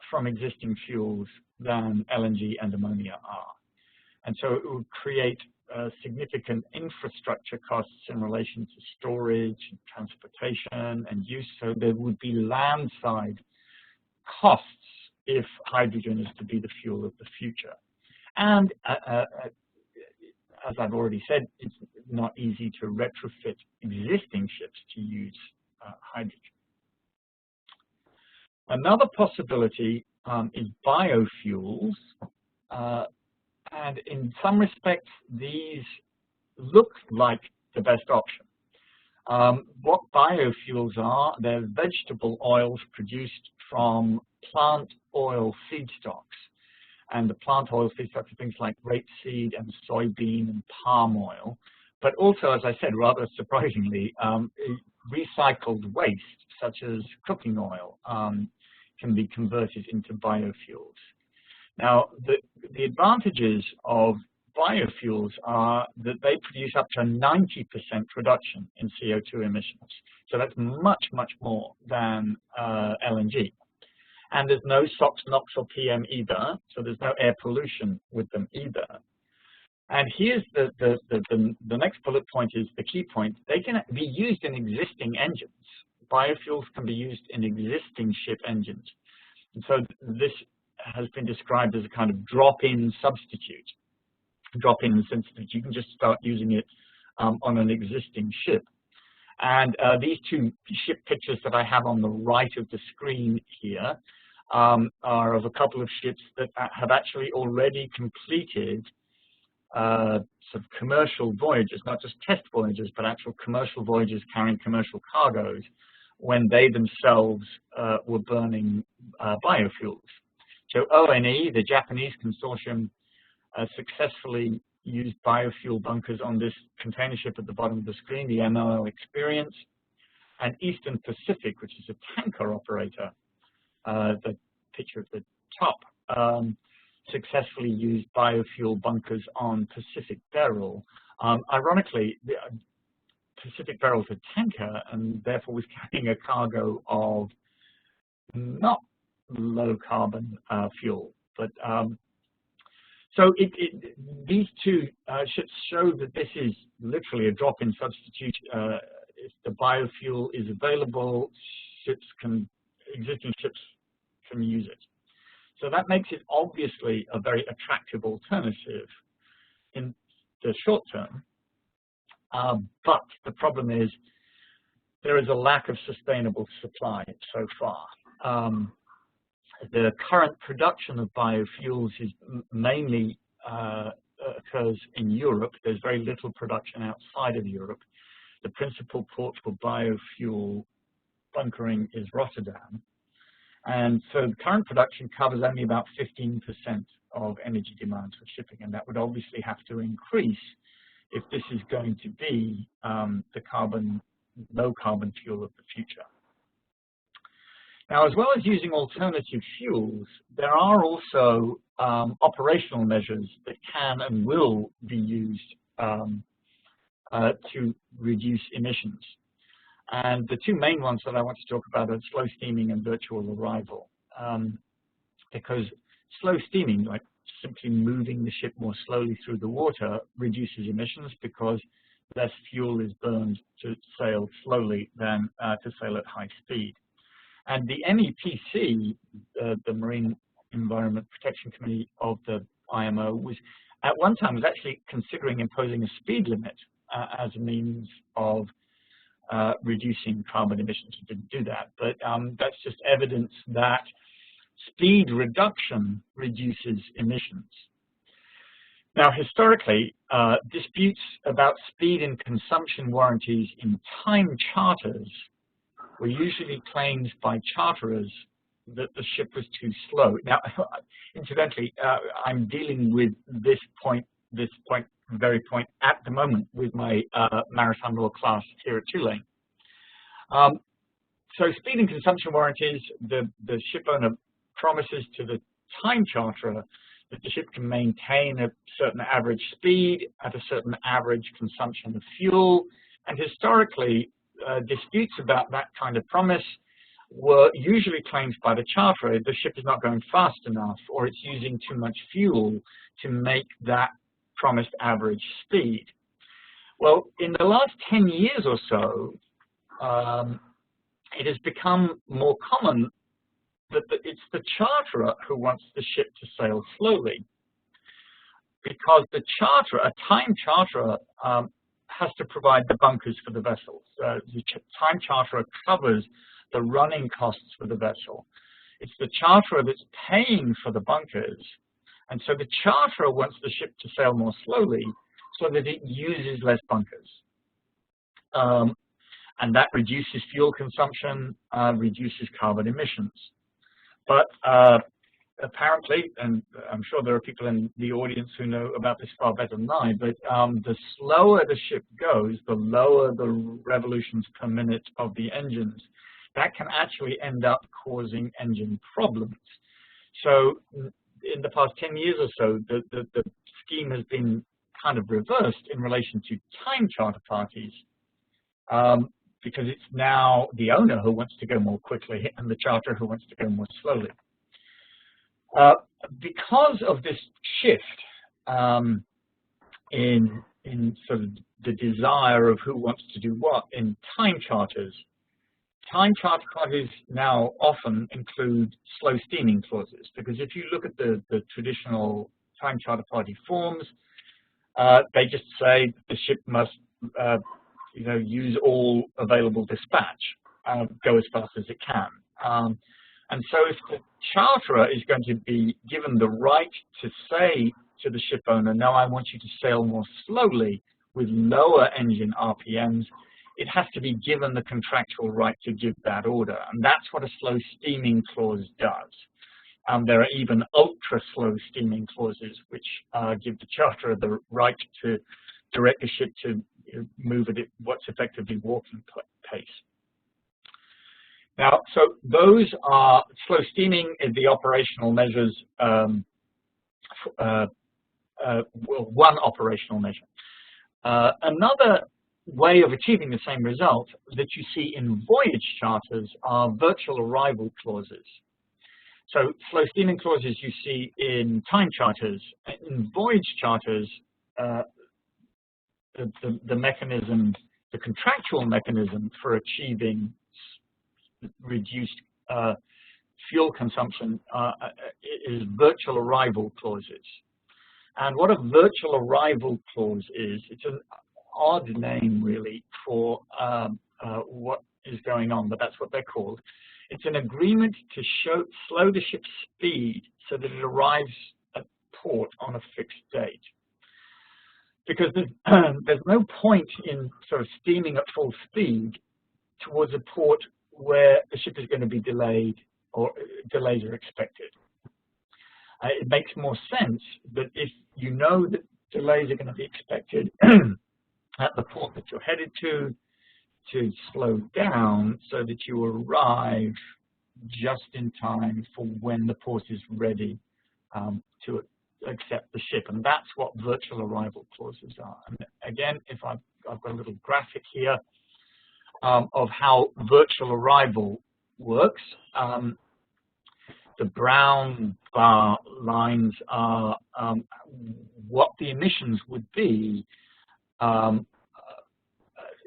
from existing fuels than LNG and ammonia are. And so it would create significant infrastructure costs in relation to storage, and transportation, and use. So there would be landside costs if hydrogen is to be the fuel of the future. And as I've already said, it's not easy to retrofit existing ships to use hydrogen. Another possibility is biofuels. And in some respects, these look like the best option. What biofuels are, they're vegetable oils produced from plant oil feedstocks. And the plant oil feedstocks are things like rapeseed and soybean and palm oil. But also, as I said, rather surprisingly, recycled waste, such as cooking oil, can be converted into biofuels. Now, the advantages of biofuels are that they produce up to 90% reduction in CO2 emissions. So that's much, much more than LNG. And there's no SOx, NOx, or PM either, so there's no air pollution with them either. And here's the next bullet point is the key point. They can be used in existing engines. Biofuels can be used in existing ship engines. And so this has been described as a kind of drop-in substitute. Drop-in in the sense that you can just start using it on an existing ship. And these two ship pictures that I have on the right of the screen here are of a couple of ships that have actually already completed sort of commercial voyages, not just test voyages, but actual commercial voyages carrying commercial cargoes when they themselves were burning biofuels. So ONE, the Japanese consortium, successfully used biofuel bunkers on this container ship at the bottom of the screen, the MNLU Experience, and Eastern Pacific, which is a tanker operator, the picture at the top, successfully used biofuel bunkers on Pacific Beryl. Ironically, the Pacific Beryl is a tanker and therefore was carrying a cargo of not low carbon fuel, but so these two ships show that this is literally a drop-in substitute. If the biofuel is available, existing ships can use it. So that makes it obviously a very attractive alternative in the short term. But the problem is there is a lack of sustainable supply so far. The current production of biofuels is mainly occurs in Europe. There's very little production outside of Europe. The principal port for biofuel bunkering is Rotterdam. And so the current production covers only about 15% of energy demand for shipping, and that would obviously have to increase if this is going to be the low carbon fuel of the future. Now, as well as using alternative fuels, there are also operational measures that can and will be used to reduce emissions. And the two main ones that I want to talk about are slow steaming and virtual arrival. Because slow steaming, like simply moving the ship more slowly through the water, reduces emissions because less fuel is burned to sail slowly than to sail at high speed. And the MEPC, the Marine Environment Protection Committee of the IMO, was at one time was actually considering imposing a speed limit as a means of reducing carbon emissions. It didn't do that, but that's just evidence that speed reduction reduces emissions. Now, historically, disputes about speed and consumption warranties in time charters were usually claims by charterers that the ship was too slow. Now, incidentally, I'm dealing with this very point at the moment with my maritime law class here at Tulane. So speed and consumption warranties, the ship owner promises to the time charterer that the ship can maintain a certain average speed at a certain average consumption of fuel, and historically, disputes about that kind of promise were usually claimed by the charterer. The ship is not going fast enough, or it's using too much fuel to make that promised average speed. Well, in the last 10 years or so, it has become more common that it's the charterer who wants the ship to sail slowly, because the charterer, a time charterer, has to provide the bunkers for the vessels. The time charterer covers the running costs for the vessel. It's the charterer that's paying for the bunkers, and so the charterer wants the ship to sail more slowly so that it uses less bunkers. And that reduces fuel consumption, reduces carbon emissions. But apparently, and I'm sure there are people in the audience who know about this far better than I, but the slower the ship goes, the lower the revolutions per minute of the engines. That can actually end up causing engine problems. So in the past 10 years or so, the scheme has been kind of reversed in relation to time charter parties, because it's now the owner who wants to go more quickly and the charterer who wants to go more slowly. Because of this shift in sort of the desire of who wants to do what in time charters charter parties now often include slow steaming clauses, because if you look at the traditional time charter party forms, they just say the ship must use all available dispatch, go as fast as it can. And so if the charterer is going to be given the right to say to the ship owner, no, I want you to sail more slowly with lower engine RPMs, it has to be given the contractual right to give that order. And that's what a slow steaming clause does. There are even ultra slow steaming clauses which give the charterer the right to direct the ship to move at what's effectively walking pace. Now, so those are slow steaming is the operational measures, one operational measure. Another way of achieving the same result that you see in voyage charters are virtual arrival clauses. So slow steaming clauses you see in time charters. In voyage charters, the mechanism, the contractual mechanism for achieving reduced fuel consumption is virtual arrival clauses. And what a virtual arrival clause is, it's an odd name really for what is going on, but that's what they're called. It's an agreement to slow the ship's speed so that it arrives at port on a fixed date. Because there's no point in sort of steaming at full speed towards a port where the ship is going to be delayed or delays are expected. It makes more sense that if you know that delays are going to be expected at the port that you're headed to slow down so that you arrive just in time for when the port is ready to accept the ship. And that's what virtual arrival clauses are. And again, if I've got a little graphic here of how virtual arrival works. The brown bar lines are what the emissions would be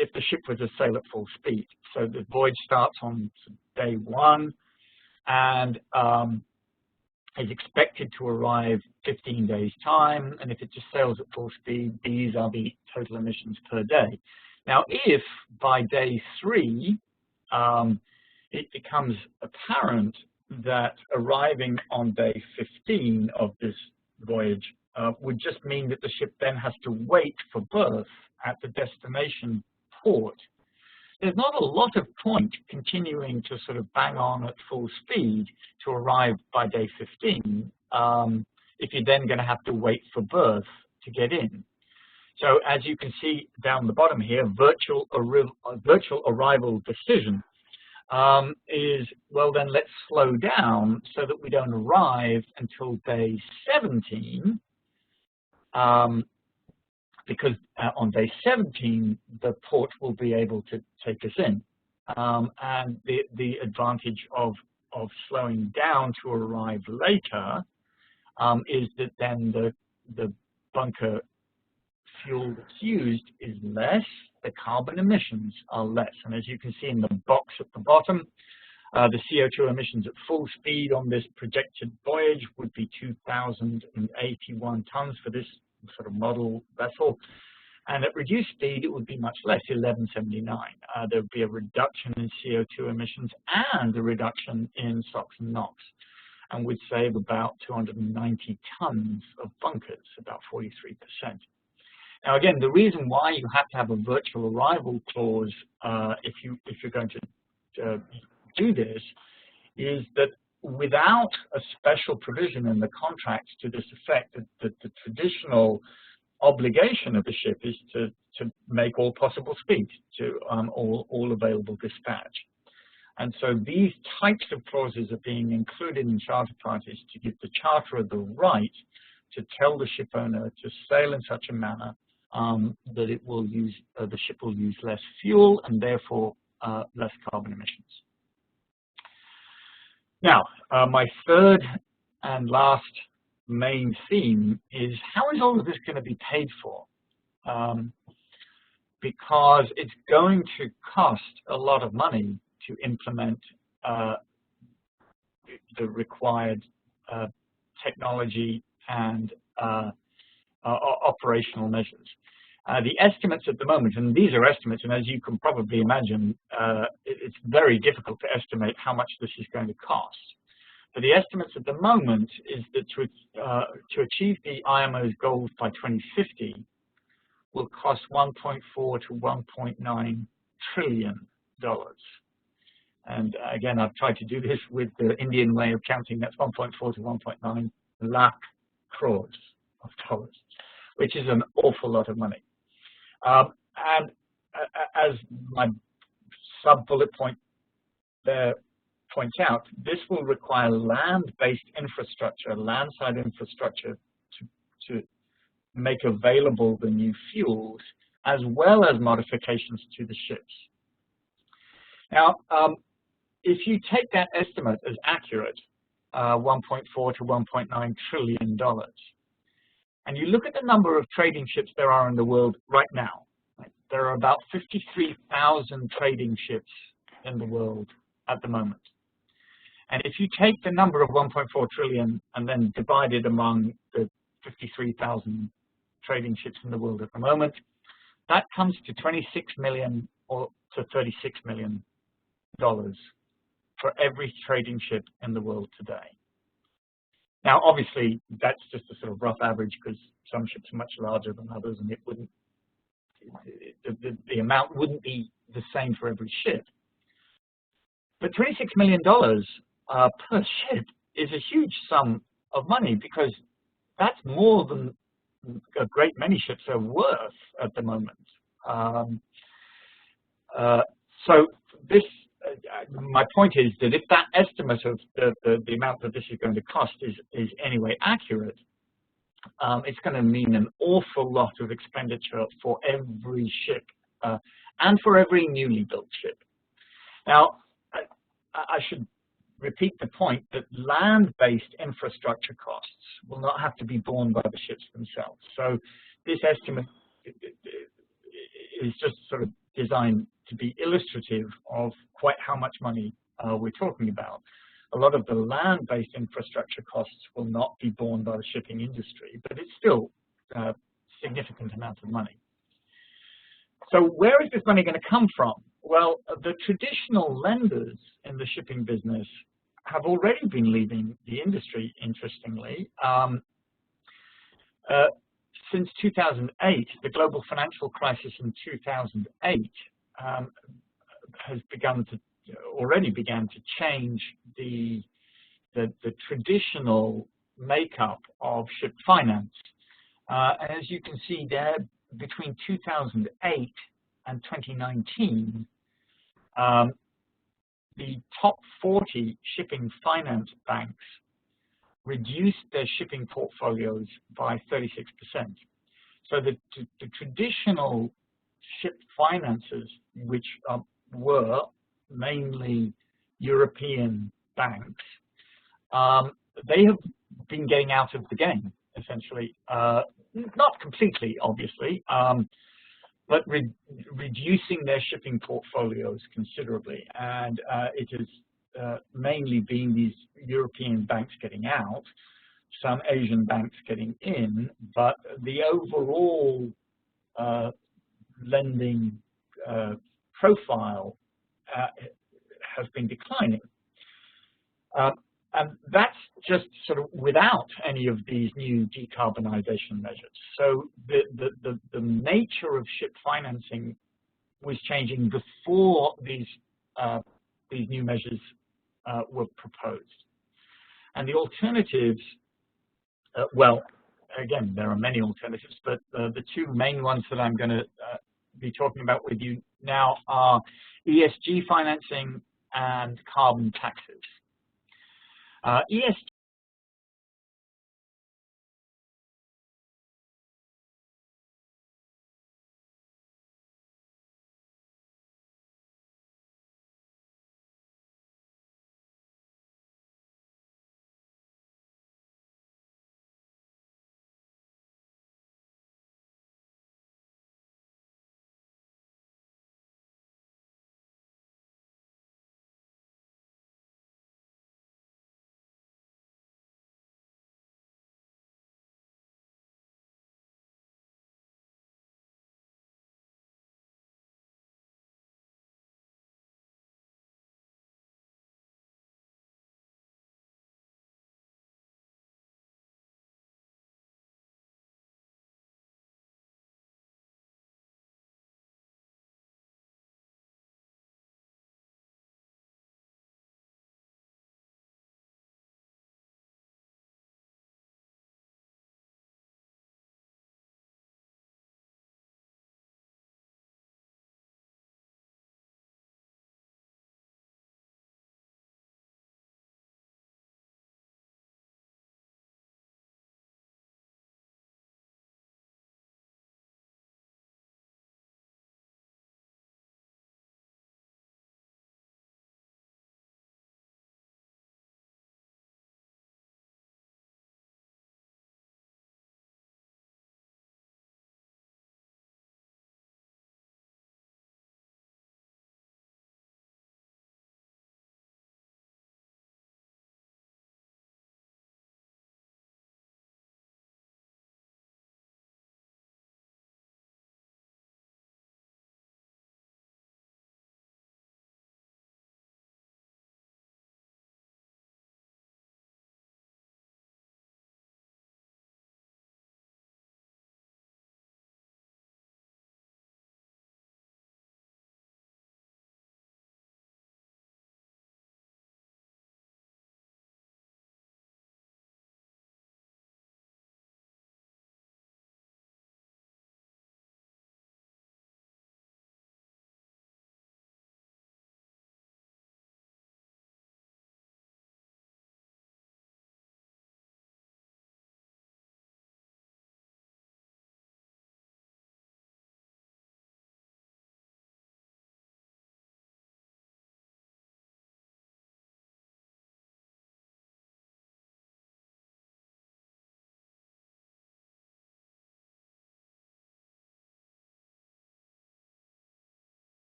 if the ship were to sail at full speed. So the voyage starts on day 1 and is expected to arrive 15 days time, and if it just sails at full speed, these are the total emissions per day. Now, if by day 3 it becomes apparent that arriving on day 15 of this voyage would just mean that the ship then has to wait for berth at the destination port, there's not a lot of point continuing to sort of bang on at full speed to arrive by day 15 if you're then going to have to wait for berth to get in. So as you can see down the bottom here, virtual arrival decision is, well, then let's slow down so that we don't arrive until day 17, because on day 17, the port will be able to take us in. And the advantage of slowing down to arrive later is that then the bunker fuel that's used is less, the carbon emissions are less. And as you can see in the box at the bottom, the CO2 emissions at full speed on this projected voyage would be 2,081 tons for this sort of model vessel. And at reduced speed, it would be much less, 1179. There would be a reduction in CO2 emissions and a reduction in SOx and NOx, and would save about 290 tons of bunkers, about 43%. Now, again, the reason why you have to have a virtual arrival clause if you're going to do this is that without a special provision in the contract to this effect, that the traditional obligation of the ship is to make all possible speed to all available dispatch. And so these types of clauses are being included in charter parties to give the charterer the right to tell the ship owner to sail in such a manner that it will use the ship will use less fuel and therefore less carbon emissions. Now, my third and last main theme is how is all of this going to be paid for? Because it's going to cost a lot of money to implement the required technology and operational measures. The estimates at the moment, and these are estimates, and as you can probably imagine, it's very difficult to estimate how much this is going to cost. But the estimates at the moment is that to achieve the IMO's goals by 2050 will cost $1.4 to $1.9 trillion. And again, I've tried to do this with the Indian way of counting. That's 1.4 to 1.9 lakh crores of dollars, which is an awful lot of money. And as my sub-bullet point there points out, this will require land-based infrastructure, landside infrastructure to make available the new fuels, as well as modifications to the ships. Now, if you take that estimate as accurate, 1.4 to 1.9 trillion dollars, and you look at the number of trading ships there are in the world right now, right? There are about 53,000 trading ships in the world at the moment. And if you take the number of 1.4 trillion and then divide it among the 53,000 trading ships in the world at the moment, that comes to 26 million or to 36 million for every trading ship in the world today. Now, obviously, that's just a sort of rough average because some ships are much larger than others, and it wouldn't, the amount wouldn't be the same for every ship. But $26 million per ship is a huge sum of money, because that's more than a great many ships are worth at the moment. So this, my point is that if that estimate of the amount that this is going to cost is anyway accurate, it's going to mean an awful lot of expenditure for every ship and for every newly built ship. Now, I should repeat the point that land-based infrastructure costs will not have to be borne by the ships themselves. So this estimate is just sort of designed to be illustrative of quite how much money we're talking about. A lot of the land-based infrastructure costs will not be borne by the shipping industry, but it's still a significant amount of money. So where is this money going to come from? Well, the traditional lenders in the shipping business have already been leaving the industry, interestingly. Since 2008, the global financial crisis in 2008 has already began to change the traditional makeup of ship finance. As you can see there, between 2008 and 2019, the top 40 shipping finance banks reduced their shipping portfolios by 36%. So the traditional ship financers, which were mainly European banks, they have been getting out of the game, essentially. Not completely, obviously, but reducing their shipping portfolios considerably. And it has mainly been these European banks getting out, some Asian banks getting in, but the overall lending profile has been declining. And that's just sort of without any of these new decarbonization measures. So the nature of ship financing was changing before these new measures were proposed. And the alternatives, well, again, there are many alternatives, but the two main ones that I'm going to be talking about with you now are ESG financing and carbon taxes. ESG